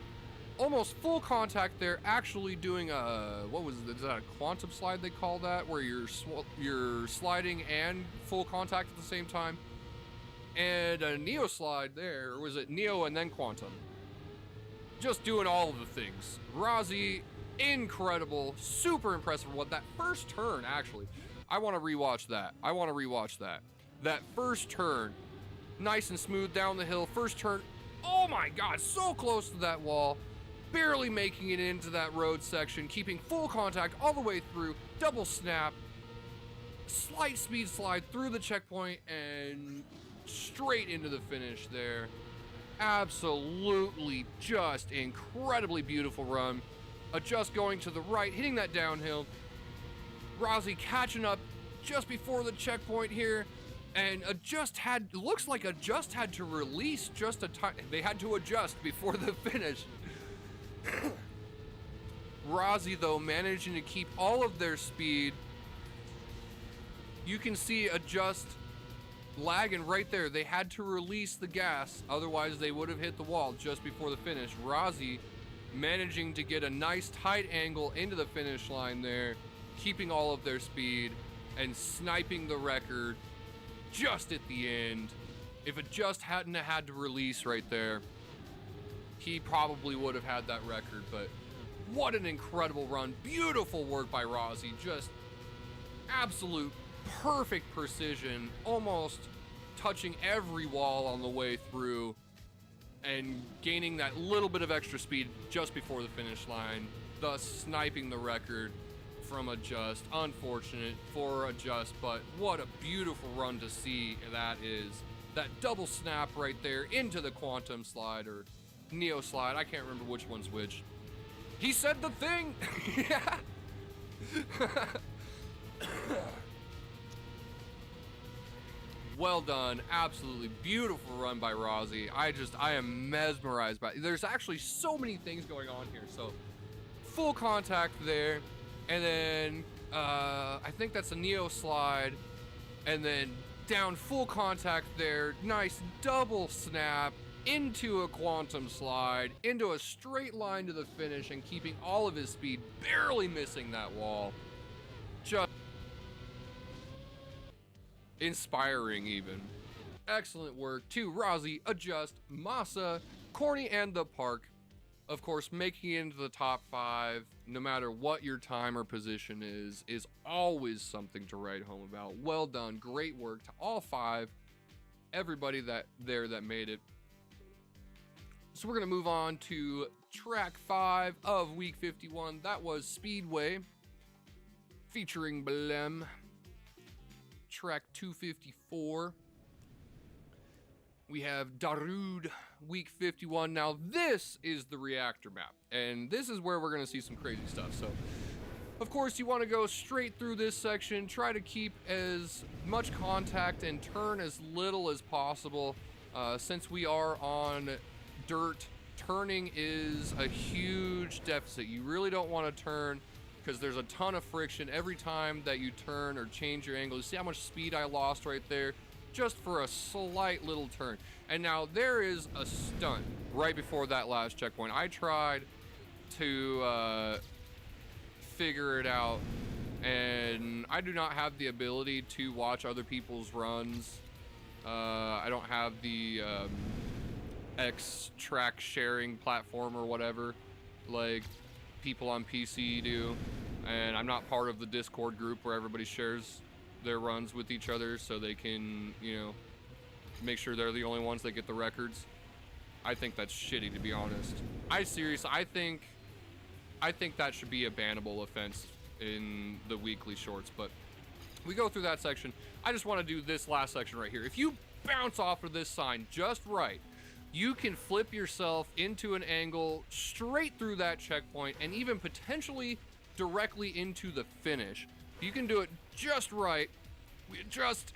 almost full contact there, actually doing what was it? Is that a quantum slide they call that, where you're sliding and full contact at the same time? And a Neo slide there, or was it Neo and then quantum? Just doing all of the things. Rozzy, incredible, super impressive. What that first turn, actually, I want to rewatch that. That first turn, nice and smooth down the hill. First turn, oh my God, so close to that wall. Barely making it into that road section, keeping full contact all the way through. Double snap, slight speed slide through the checkpoint, and straight into the finish there. Absolutely just incredibly beautiful run. Adjust going to the right, hitting that downhill. Rozzy catching up just before the checkpoint here, and looks like Adjust had to release just a time. They had to adjust before the finish. Rozzy, though, managing to keep all of their speed. You can see Adjust lagging right there. They had to release the gas, otherwise they would have hit the wall just before the finish. Rozzy managing to get a nice tight angle into the finish line there, keeping all of their speed and sniping the record just at the end. If Adjust hadn't had to release right there, he probably would have had that record. But what an incredible run. Beautiful work by Rozzy. Just absolute perfect precision, almost touching every wall on the way through and gaining that little bit of extra speed just before the finish line, thus sniping the record from Adjust. Unfortunate for Adjust, but what a beautiful run to see that is. That double snap right there into the Quantum slide, or Neo slide, I can't remember which one's which. He said the thing! Yeah! Well done, absolutely beautiful run by Rozzy. I am mesmerized by it. There's actually so many things going on here. So full contact there, and then I think that's a Neo slide, and then down full contact there, nice double snap into a Quantum slide, into a straight line to the finish, and keeping all of his speed, barely missing that wall. Just inspiring even. Excellent work to Rozzy, Adjust, Masa, Corny, and the Park. Of course, making it into the top 5, no matter what your time or position is always something to write home about. Well done, great work to all 5, everybody that made it. So we're gonna move on to track 5 of week 51. That was Speedway, featuring Blem. Track 254. We have Darude, week 51. Now this is the reactor map, and this is where we're gonna see some crazy stuff. So of course you want to go straight through this section, try to keep as much contact and turn as little as possible. Since we are on dirt, turning is a huge deficit. You really don't want to turn, because there's a ton of friction every time that you turn or change your angle. You see how much speed I lost right there just for a slight little turn. And now there is a stunt right before that last checkpoint. I tried to figure it out, and I do not have the ability to watch other people's runs. I don't have the X track sharing platform or whatever like people on PC do, and I'm not part of the Discord group where everybody shares their runs with each other so they can, you know, make sure they're the only ones that get the records. I think that's shitty, to be honest. I think that should be a bannable offense in the weekly shorts, but we go through that section. I just want to do this last section right here. If you bounce off of this sign just right, you can flip yourself into an angle straight through that checkpoint and even potentially directly into the finish. You can do it just right.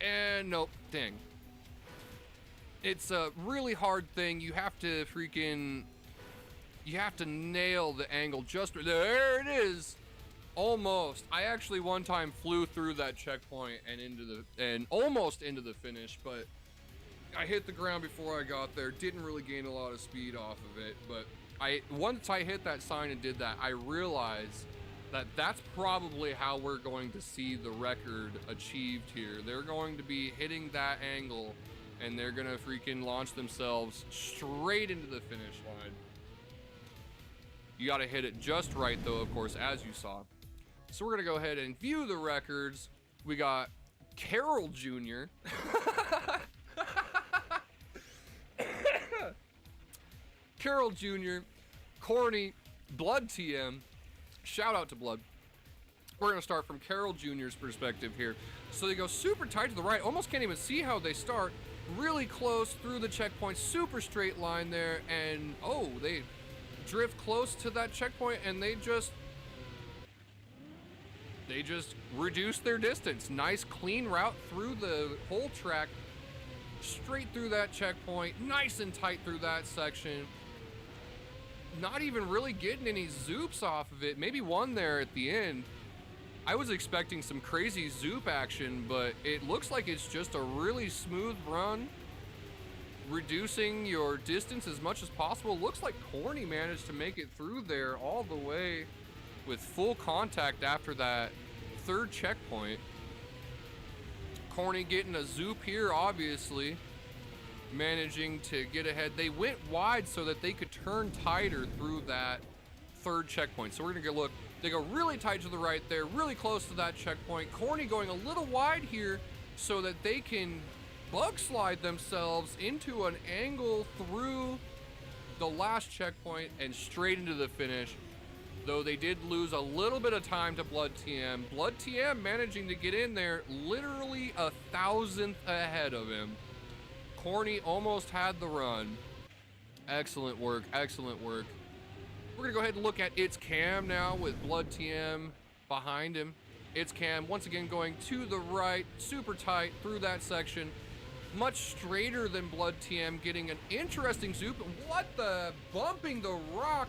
And nope, dang. It's a really hard thing. You have to nail the angle just, there it is. Almost. I actually one time flew through that checkpoint and almost into the finish, but I hit the ground before I got there. Didn't really gain a lot of speed off of it, but once I hit that sign and did that, I realized that that's probably how we're going to see the record achieved here. They're going to be hitting that angle, and they're gonna freaking launch themselves straight into the finish line. You gotta hit it just right though, of course, as you saw. So we're gonna go ahead and view the records. We got Carroll Jr. Carroll Jr., Corny, Blood TM. Shout out to Blood. We're gonna start from Carroll Jr.'s perspective here. So they go super tight to the right, almost can't even see how they start. Really close through the checkpoint, super straight line there, and oh, they drift close to that checkpoint, and they just reduce their distance. Nice clean route through the whole track, straight through that checkpoint, nice and tight through that section. Not even really getting any zoops off of it. Maybe one there at the end. I was expecting some crazy zoop action, but it looks like it's just a really smooth run, reducing your distance as much as possible. Looks like Corny managed to make it through there all the way with full contact after that third checkpoint. Corny getting a zoop here, obviously, managing to get ahead. They went wide so that they could turn tighter through that third checkpoint. So we're gonna look. They go really tight to the right there, really close to that checkpoint. Corny going a little wide here so that they can bug slide themselves into an angle through the last checkpoint and straight into the finish. Though they did lose a little bit of time to Blood TM. Blood TM managing to get in there literally 1,000th ahead of him. Corny almost had the run. Excellent work, excellent work. We're gonna go ahead and look at It's Cam now with Blood TM behind him. It's Cam once again going to the right, super tight through that section. Much straighter than Blood TM, getting an interesting zoop. What the? Bumping the rock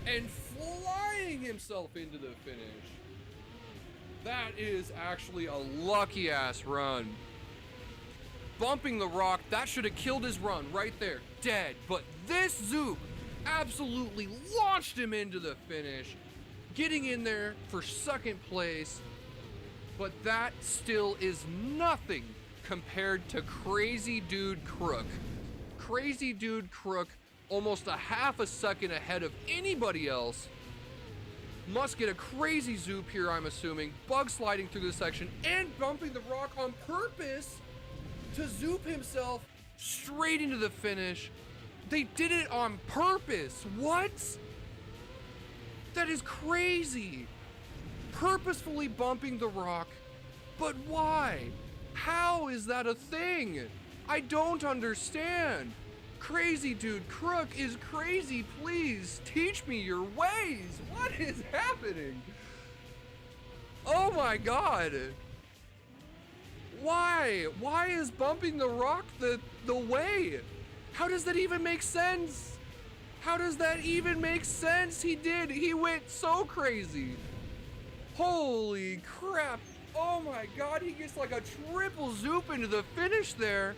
and flying himself into the finish. That is actually a lucky ass run. Bumping the rock, that should have killed his run right there, dead. But this zoop absolutely launched him into the finish, getting in there for second place. But that still is nothing compared to Crazy Dude Crook. Crazy Dude Crook, almost a half a second ahead of anybody else. Must get a crazy zoop here, I'm assuming. Bug sliding through this section and bumping the rock on purpose to zoop himself straight into the finish. They did it on purpose. What? That is crazy. Purposefully bumping the rock. But why? How is that a thing? I don't understand. Crazy Dude Crook is crazy. Please teach me your ways. What is happening? Oh my God. Why? Why is bumping the rock the way? How does that even make sense? How does that even make sense? He went so crazy. Holy crap. Oh my God, he gets like a triple zoop into the finish there.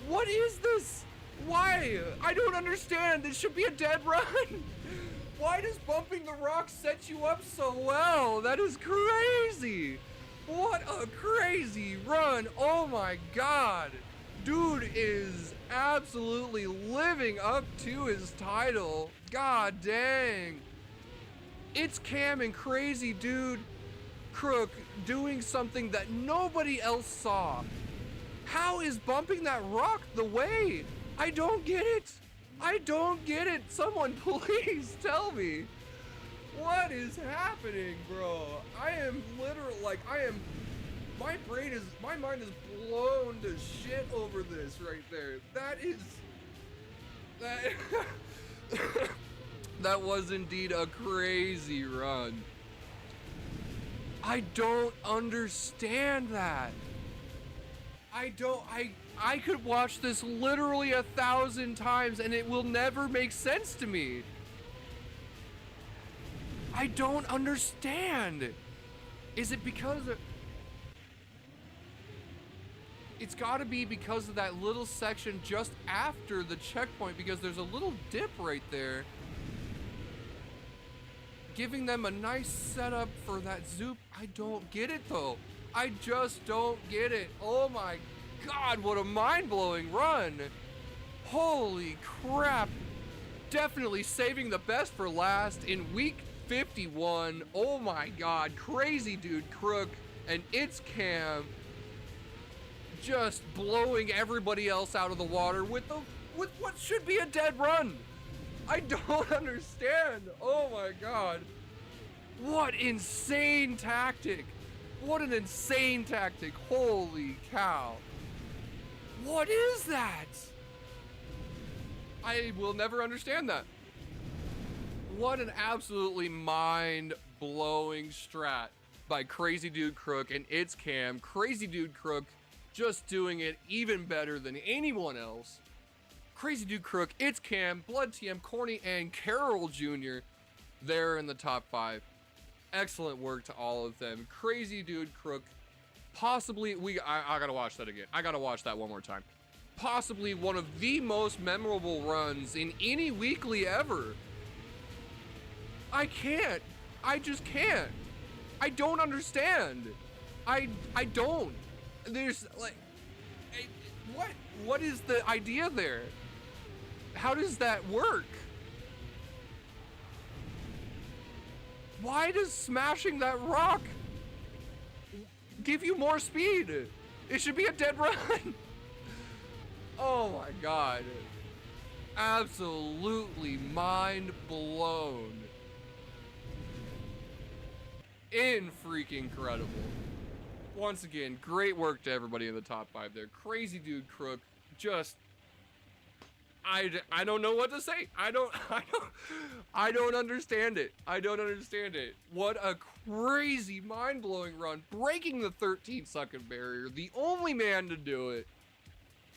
What is this? Why? I don't understand. This should be a dead run. Why does bumping the rock set you up so well? That is crazy. What a crazy run. Oh my God. Dude is absolutely living up to his title. God dang. It's Cam and Crazy Dude Crook doing something that nobody else saw. How is bumping that rock the way? I don't get it. I don't get it. Someone please tell me. What is happening, bro? I am literally like, my mind is blown to shit over this right there. That was indeed a crazy run. I don't understand that. I could watch this literally 1,000 times and it will never make sense to me. I don't understand. Is it because of... It's gotta be because of that little section just after the checkpoint, because there's a little dip right there, giving them a nice setup for that zoop. I don't get it though. I just don't get it. Oh my God, what a mind-blowing run. Holy crap. Definitely saving the best for last in week 51. Oh my God, Crazy Dude Crook and It's Cam just blowing everybody else out of the water with what should be a dead run. I don't understand. Oh my God. What insane tactic. What an insane tactic. Holy cow. What is that? I will never understand that. What an absolutely mind-blowing strat by Crazy Dude Crook and its Cam. Crazy Dude Crook just doing it even better than anyone else. Crazy Dude Crook, its Cam, Blood TM, Corny, and Carol Jr. They're in the top 5. Excellent work to all of them. Crazy Dude Crook, possibly, I gotta watch that again. I gotta watch that one more time. Possibly one of the most memorable runs in any weekly ever. I can't. I just can't. I don't understand. I don't. There's like, what is the idea there? How does that work? Why does smashing that rock give you more speed? It should be a dead run. Oh my god. Absolutely mind blown. Freaking incredible. Once again, great work to everybody in the top 5 there. Crazy Dude Crook, just I don't know what to say. I don't understand it. I don't understand it. What a crazy, mind-blowing run, breaking the 13-second barrier. The only man to do it.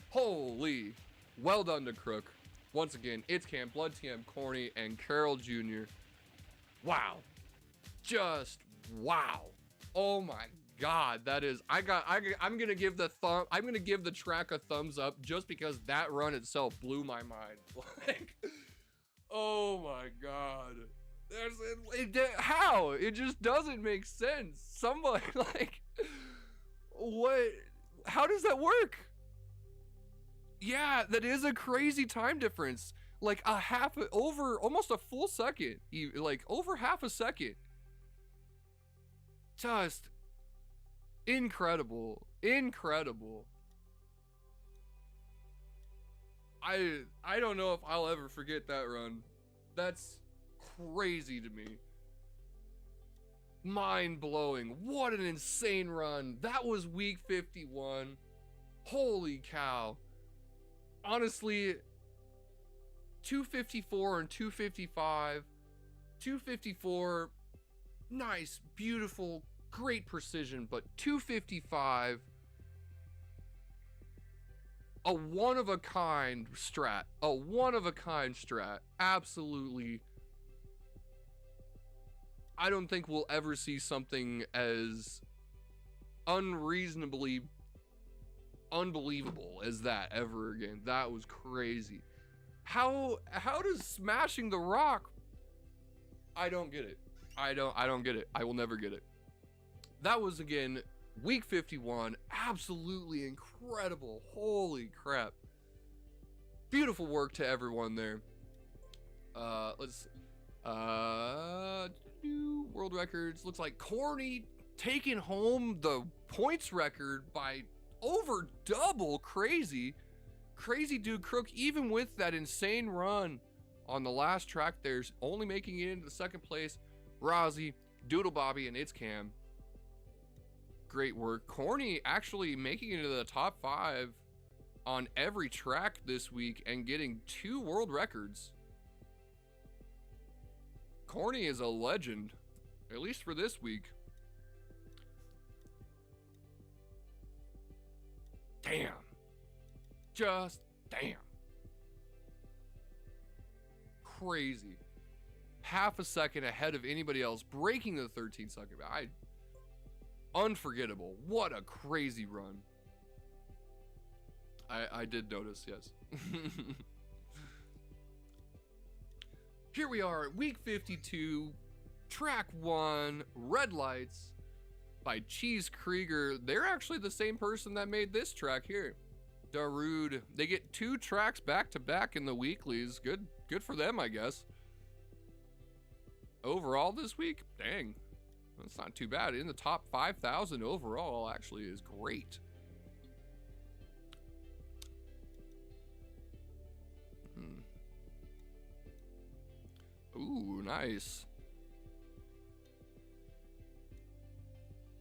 Holy, well done to Crook. Once again, it's Cam, Blood TM, Corny, and Carol Jr. Wow, just wow. Oh my god, that is, I'm gonna give the track a thumbs up just because that run itself blew my mind. Like, oh my god, how? It just doesn't make sense. Somebody, like, what, how does that work? Yeah, that is a crazy time difference. Like almost a full second, like over half a second. Just incredible. I don't know if I'll ever forget that run. That's crazy to me. Mind-blowing. What an insane run. That was week 51. Holy cow. Honestly, 254 and 255. 254, nice, beautiful, great precision, but 255, a one-of-a-kind strat. Absolutely. I don't think we'll ever see something as unreasonably unbelievable as that ever again. That was crazy. How does smashing the rock? I don't get it. I don't get it. I will never get it. That was, again, week 51. Absolutely incredible. Holy crap. Beautiful work to everyone there. Let's new world records. Looks like Corny taking home the points record by over double. Crazy Dude Crook, even with that insane run on the last track, there's only making it into the second place. Rozzy, Doodle Bobby, and It's Cam. Great work. Corny actually making it into the top 5 on every track this week and getting 2 world records. Corny is a legend, at least for this week. Damn. Just damn. Crazy. Half a second ahead of anybody else, breaking the 13-second. Unforgettable. What a crazy run. I did notice, yes. Here we are at week 52, track 1, Red Lights by Cheese Krieger. They're actually the same person that made this track here. Darude. They get 2 tracks back to back in the weeklies. Good for them, I guess. Overall this week, dang, that's not too bad. In the top 5,000 overall actually is great. Ooh, nice.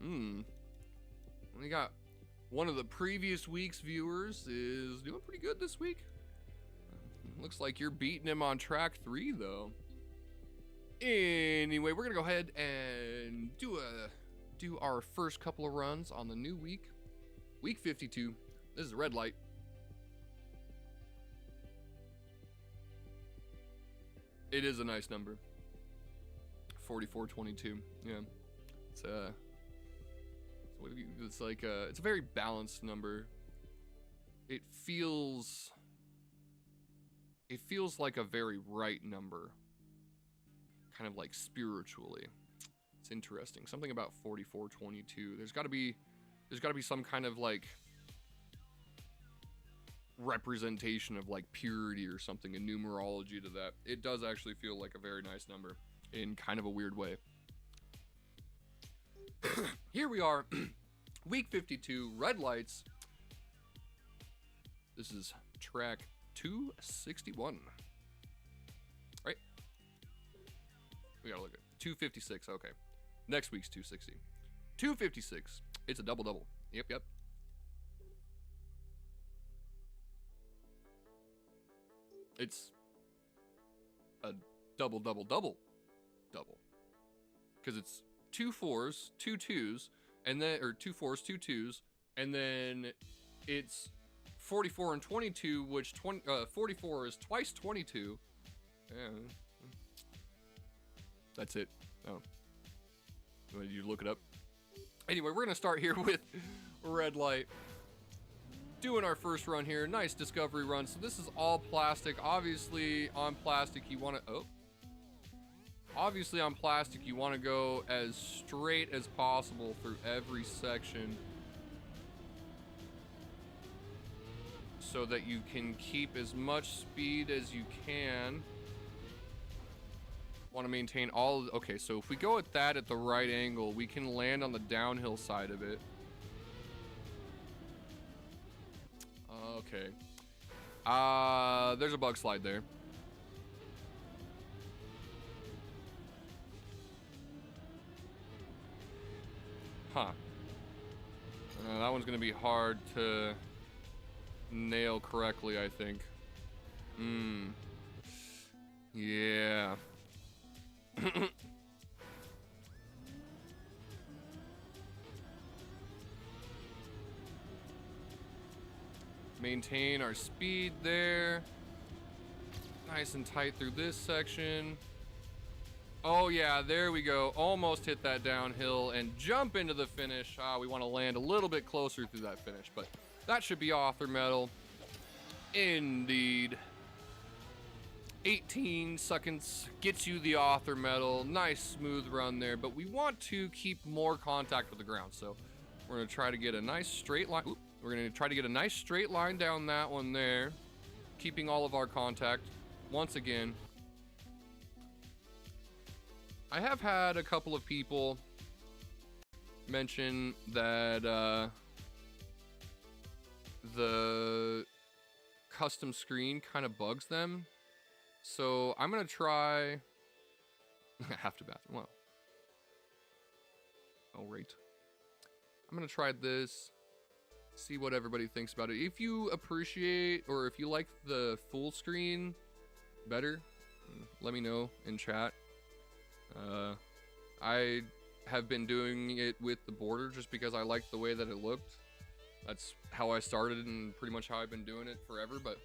We got one of the previous week's viewers is doing pretty good this week. Looks like you're beating him on track 3 though. Anyway, we're gonna go ahead and do our first couple of runs on the new week. Week 52. This is a red light. It is a nice number. 4422. Yeah. It's like it's a very balanced number. It feels like a very right number. Kind of like spiritually. It's interesting. Something about 4422. There's got to be some kind of like representation of like purity or something in numerology to that. It does actually feel like a very nice number in kind of a weird way. Here we are, week 52, red lights. This is track 261. Right? We gotta look at 256. Okay. Next week's 260. 256. It's a double. Yep. It's a double. Because it's 2 4s, 2 2s, and then, or 2 4s, 2 2s, and then it's 44 and 22, which 44 is twice 22. Yeah. That's it. Oh. Did you look it up? Anyway, we're gonna start here with red light. Doing our first run here. Nice discovery run. So this is all plastic. Obviously on plastic you want to Obviously on plastic you want to go as straight as possible through every section so that you can keep as much speed as you can. Want to maintain all. Okay, so if we go at that at the right angle, we can land on the downhill side of it. Okay. There's a bug slide there. Huh. That one's gonna be hard to nail correctly, I think. Yeah. Maintain our speed there. Nice and tight through this section. Oh yeah, there we go. Almost hit that downhill and jump into the finish. We want to land a little bit closer through that finish, but that should be author medal. Indeed. 18 seconds gets you the author medal. Nice smooth run there, but we want to keep more contact with the ground, so we're going to try to get a nice straight line. We're going to try to get a nice straight line down that one there, keeping all of our contact. Once again, I have had a couple of people mention that the custom screen kind of bugs them. So I'm going to try have to bathroom. Well. Oh, right. I'm going to try this. See what everybody thinks about it. If you appreciate or if you like the full screen better, let me know in chat. I have been doing it with the border just because I liked the way that it looked. That's how I started and pretty much how I've been doing it forever. But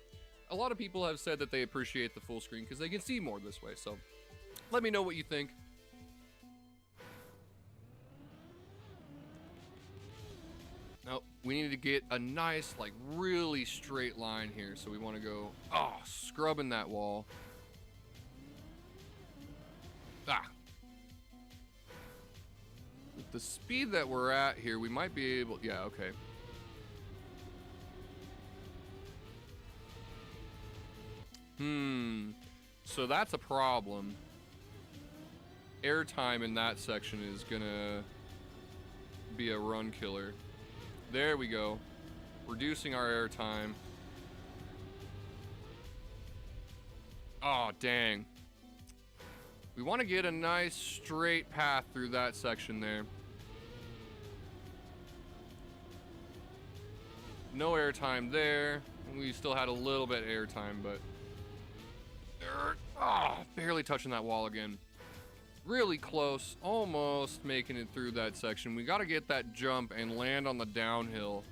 a lot of people have said that they appreciate the full screen because they can see more this way. So let me know what you think. Now, we need to get a nice, like, really straight line here. So we want to go, scrubbing that wall. With the speed that we're at here, we might be able, yeah, okay. So that's a problem. Airtime in that section is gonna be a run killer. There we go. Reducing our airtime. Oh, dang. We want to get a nice straight path through that section there. No airtime there. We still had a little bit airtime, but barely touching that wall again. Really close, almost making it through that section. We got to get that jump and land on the downhill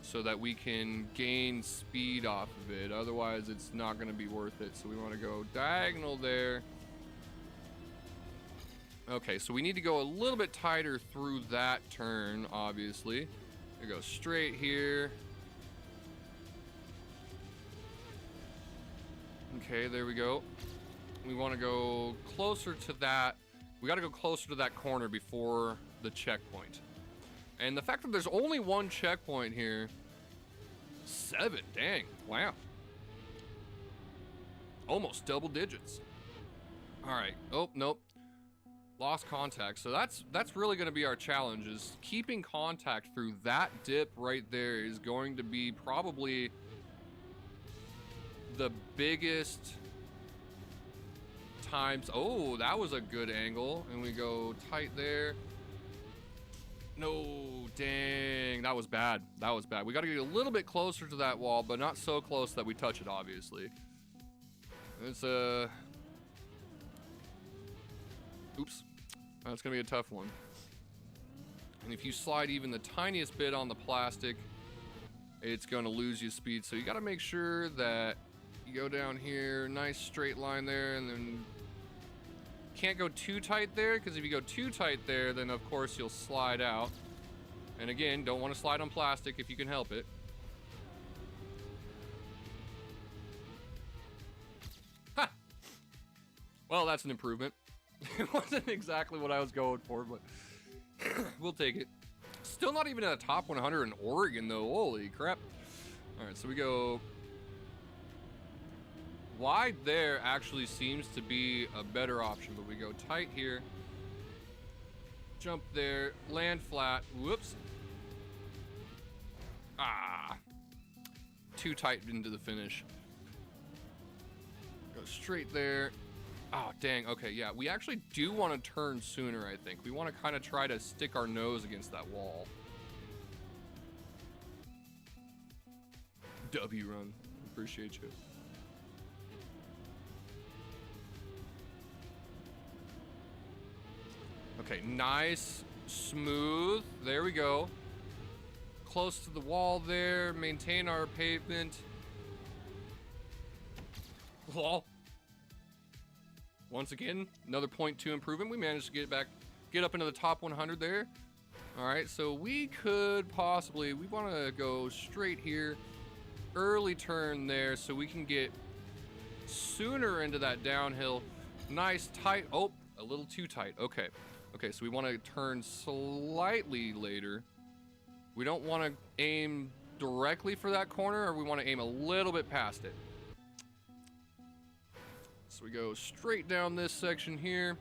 so that we can gain speed off of it. Otherwise, it's not going to be worth it. So we want to go diagonal there. Okay, so we need to go a little bit tighter through that turn, obviously. We go straight here. Okay, there we go. We want to go closer to that. We got to go closer to that corner before the checkpoint. And the fact that there's only one checkpoint here, 7, dang, wow. Almost double digits. All right, oh, nope. Lost contact. So that's really going to be our challenge, is keeping contact through that dip right there is going to be probably the biggest times. Oh, that was a good angle. And we go tight there. No, dang, that was bad. That was bad. We got to get a little bit closer to that wall, but not so close that we touch it, obviously. It's oops. That's gonna be a tough one. And if you slide even the tiniest bit on the plastic, it's gonna lose you speed. So you gotta make sure that you go down here, nice straight line there, and then can't go too tight there, because if you go too tight there, then of course you'll slide out. And again, don't want to slide on plastic if you can help it. Ha! Well, that's an improvement. It wasn't exactly what I was going for, but we'll take it. Still not even in the top 100 in Oregon, though. Holy crap. All right, so we go wide there. Actually seems to be a better option, but we go tight here. Jump there, land flat. Whoops. Ah. Too tight into the finish. Go straight there. Oh, dang. Okay, yeah. We actually do want to turn sooner, I think. We want to kind of try to stick our nose against that wall. W run. Appreciate you. Okay, nice. Smooth. There we go. Close to the wall there. Maintain our pavement. Lol. Once again, another 0.2 improvement. We managed to get up into the top 100 there. All right, so we could possibly, we want to go straight here, early turn there, so we can get sooner into that downhill. Nice tight. Oh, a little too tight. Okay, so we want to turn slightly later. We don't want to aim directly for that corner, or we want to aim a little bit past it. So we go straight down this section here.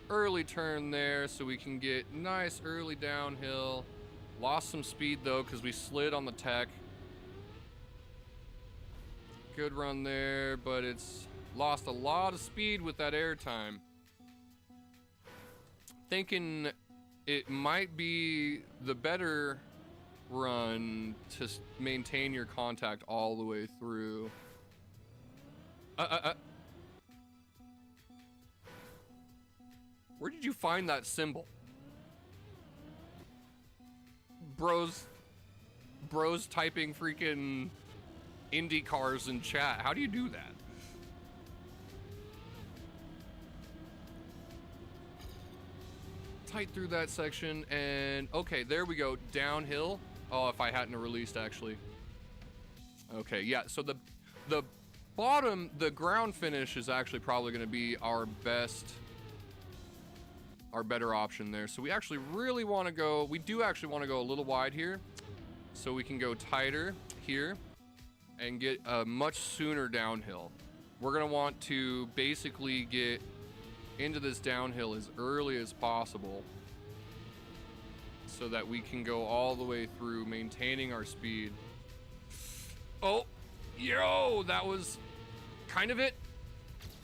Early turn there so we can get nice early downhill. Lost some speed though because we slid on the tech. Good run there, but it's lost a lot of speed with that air time. Thinking it might be the better run to maintain your contact all the way through. Where did you find that symbol? Bros typing freaking indie cars in chat. How do you do that? Tight through that section, and okay, there we go. Downhill. Oh, if I hadn't released, actually. Okay, yeah, so the bottom, the ground finish is actually probably going to be our better option there. So we actually really want to go, we do actually want to go a little wide here so we can go tighter here and get a much sooner downhill. We're going to want to basically get into this downhill as early as possible so that we can go all the way through maintaining our speed. Oh, yo, that was kind of it.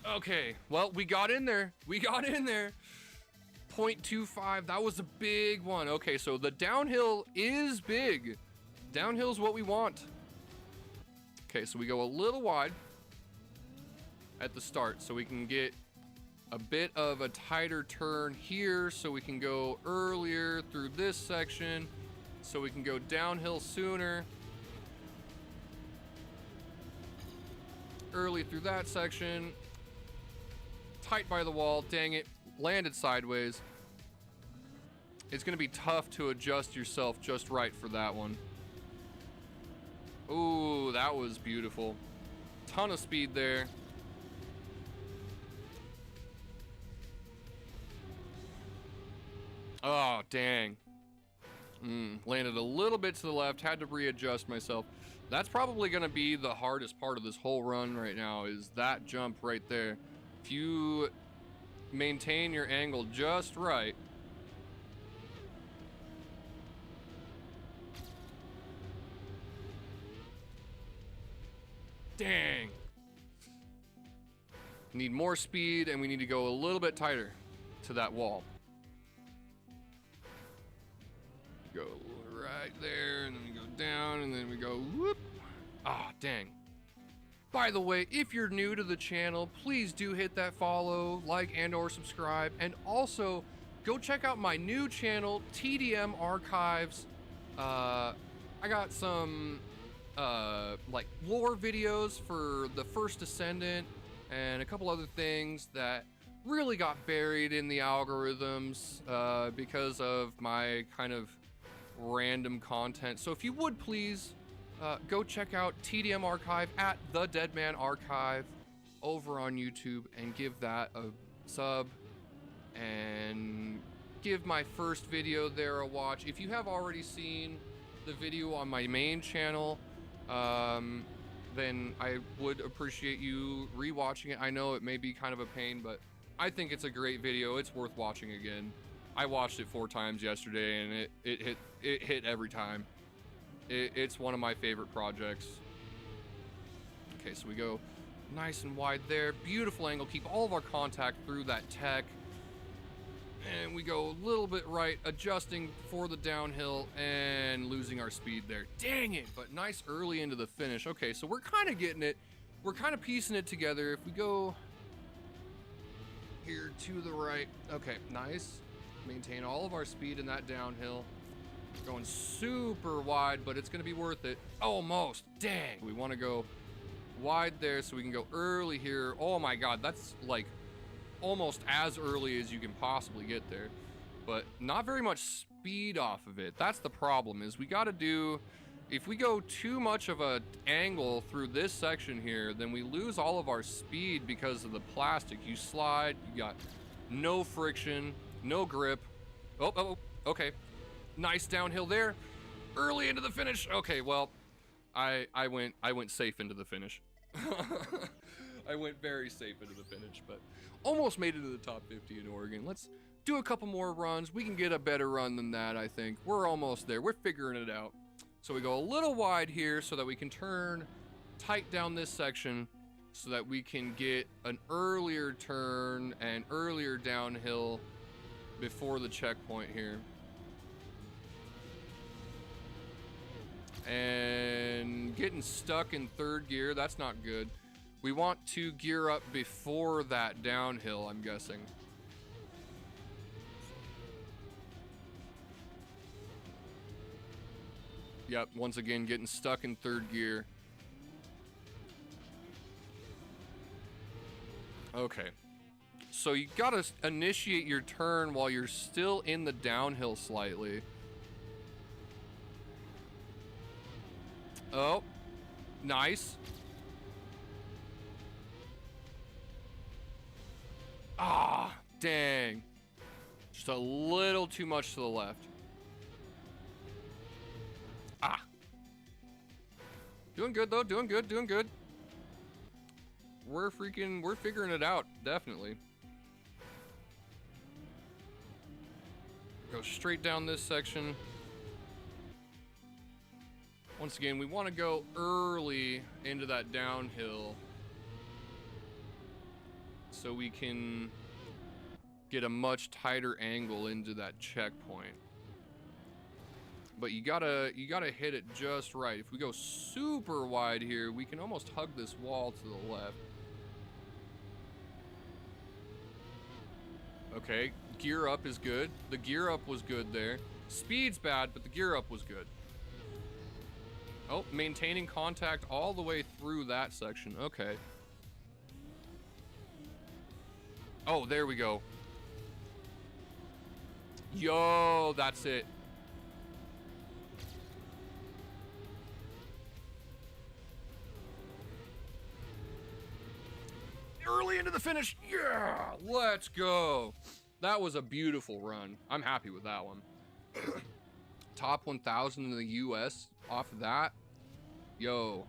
Okay, well, we got in there. 0.25, that was a big one. Okay, so the downhill is big. Downhill's what we want. Okay, so we go a little wide at the start so we can get a bit of a tighter turn here so we can go earlier through this section, so we can go downhill sooner. Early through that section. Tight by the wall. Dang it. Landed sideways. It's going to be tough to adjust yourself just right for that one. Ooh, that was beautiful. Ton of speed there. Oh, dang. Landed a little bit to the left. Had to readjust myself. That's probably going to be the hardest part of this whole run right now, is that jump right there. If you maintain your angle just right. Dang. Need more speed, and we need to go a little bit tighter to that wall. Go right there, and then we go down, and then we go whoop. Ah, dang. By the way, if you're new to the channel, please do hit that follow, like, and or subscribe. And also, go check out my new channel, TDM Archives. I got some like lore videos for the First Descendant and a couple other things that really got buried in the algorithms because of my kind of random content. So if you would please go check out TDM Archive at the Deadman Archive over on YouTube and give that a sub and give my first video there a watch. If you have already seen the video on my main channel, then I would appreciate you rewatching it. I know it may be kind of a pain, but I think it's a great video. It's worth watching again. I watched it 4 times yesterday, and it hit every time. It's one of my favorite projects. Okay, so we go nice and wide there. Beautiful angle. Keep all of our contact through that tech. And we go a little bit right, adjusting for the downhill and losing our speed there. Dang it, but nice early into the finish. Okay, so we're kind of getting it. We're kind of piecing it together. If we go here to the right. Okay, nice. Maintain all of our speed in that downhill. Going super wide, but it's going to be worth it. Almost. Dang. We want to go wide there so we can go early here. Oh my God, that's like almost as early as you can possibly get there, but not very much speed off of it. That's the problem, is we got to do, if we go too much of a angle through this section here, then we lose all of our speed because of the plastic. You slide, you got no friction, no grip. Oh, okay. Nice downhill there. Early into the finish. Okay, well, I went safe into the finish. I went very safe into the finish, but almost made it to the top 50 in Oregon. Let's do a couple more runs. We can get a better run than that, I think. We're almost there. We're figuring it out. So we go a little wide here so that we can turn tight down this section so that we can get an earlier turn and earlier downhill before the checkpoint here. And getting stuck in third gear, that's not good. We want to gear up before that downhill, I'm guessing. Yep, once again, getting stuck in third gear. Okay. So you gotta initiate your turn while you're still in the downhill slightly. Oh, nice. Ah, dang. Just a little too much to the left. Ah. Doing good though, doing good, doing good. We're figuring it out, definitely. Go straight down this section. Once again, we want to go early into that downhill so we can get a much tighter angle into that checkpoint. But you gotta hit it just right. If we go super wide here, we can almost hug this wall to the left. Okay, gear up is good. The gear up was good there. Speed's bad, but the gear up was good. Oh, maintaining contact all the way through that section. Okay. Oh, there we go. Yo, that's it. Early into the finish. Yeah, let's go. That was a beautiful run. I'm happy with that one. Top 1,000 in the US off of that. Yo,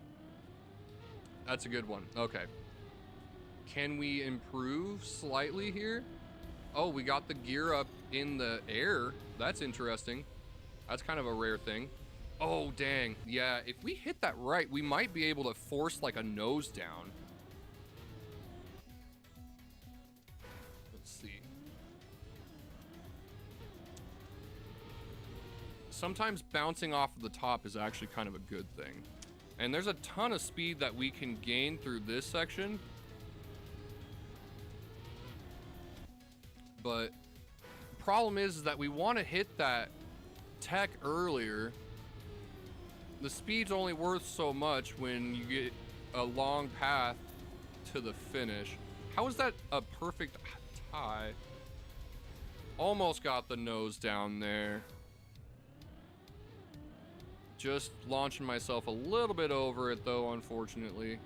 that's a good one. Okay. Can we improve slightly here? Oh, we got the gear up in the air. That's interesting. That's kind of a rare thing. Oh, dang. Yeah, if we hit that right, we might be able to force like a nose down. Let's see. Sometimes bouncing off of the top is actually kind of a good thing. And there's a ton of speed that we can gain through this section. But the problem is that we want to hit that tech earlier. The speed's only worth so much when you get a long path to the finish. How is that a perfect tie? Almost got the nose down there. Just launching myself a little bit over it though, unfortunately.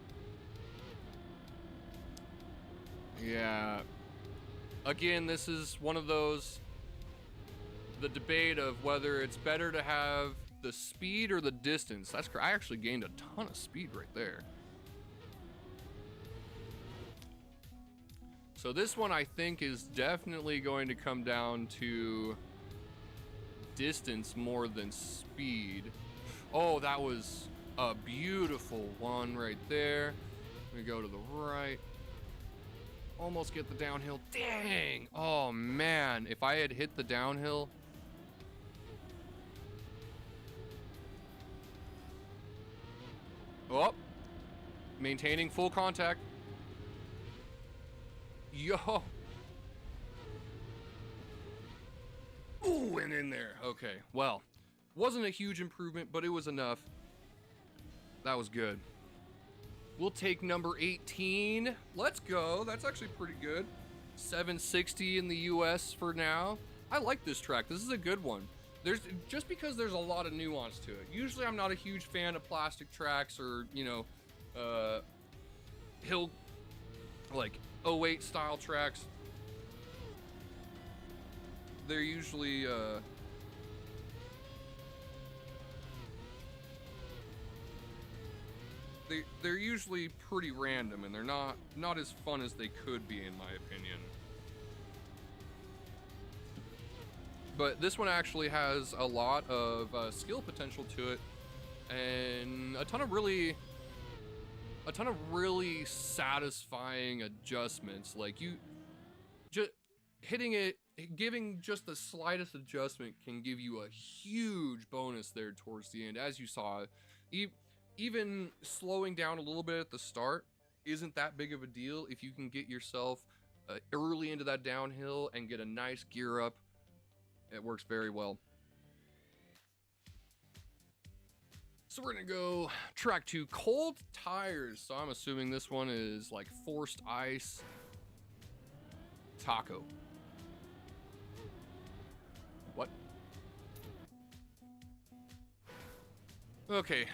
Yeah. Again, this is one of those, the debate of whether it's better to have the speed or the distance. That's I actually gained a ton of speed right there. So this one I think is definitely going to come down to distance more than speed. Oh, that was a beautiful one right there. We go to the right. Almost get the downhill. Dang! Oh man, if I had hit the downhill. Oh, maintaining full contact. Yo. Ooh, and in there. Okay, well, wasn't a huge improvement, but it was enough. That was good. We'll take number 18. Let's go. That's actually pretty good. 760 in the US for now. I like this track. This is a good one. Just because there's a lot of nuance to it. Usually I'm not a huge fan of plastic tracks or, you know, hill, like 08 style tracks. They're usually, they're usually pretty random, and they're not as fun as they could be, in my opinion. But this one actually has a lot of skill potential to it, and a ton of really satisfying adjustments. Like you just hitting it, giving just the slightest adjustment can give you a huge bonus there towards the end. As you saw, even slowing down a little bit at the start isn't that big of a deal if you can get yourself early into that downhill and get a nice gear up. It works very well. So we're gonna go track 2, cold tires. So I'm assuming this one is like forced ice taco. What? Okay.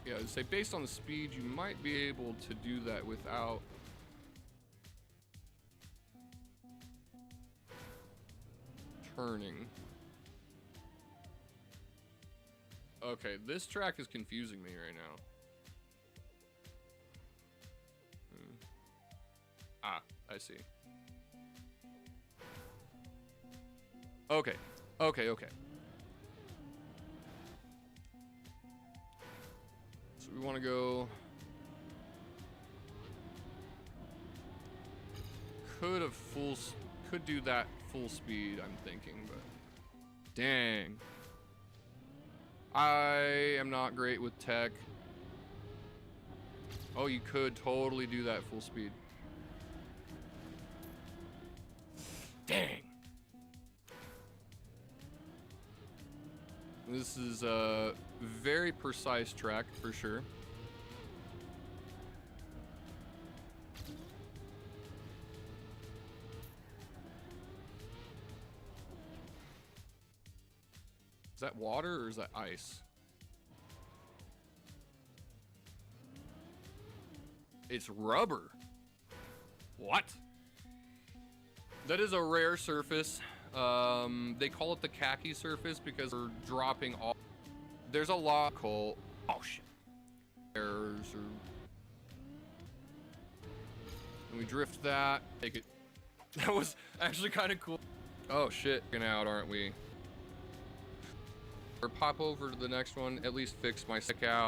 Yeah, I'd say based on the speed, you might be able to do that without turning. Okay, this track is confusing me right now. Ah, I see. Okay, okay, okay. So we want to go. Could do that full speed, I'm thinking, but dang. I am not great with tech. Oh, you could totally do that full speed. Dang. This is a very precise track for sure. Is that water or is that ice? It's rubber. What? That is a rare surface. They call it the khaki surface because we're dropping all. There's a lot of coal. Oh shit. Errors or. And we drift that. Take it. That was actually kind of cool. Oh shit. Getting out, aren't we? Or pop over to the next one. At least fix my stick out.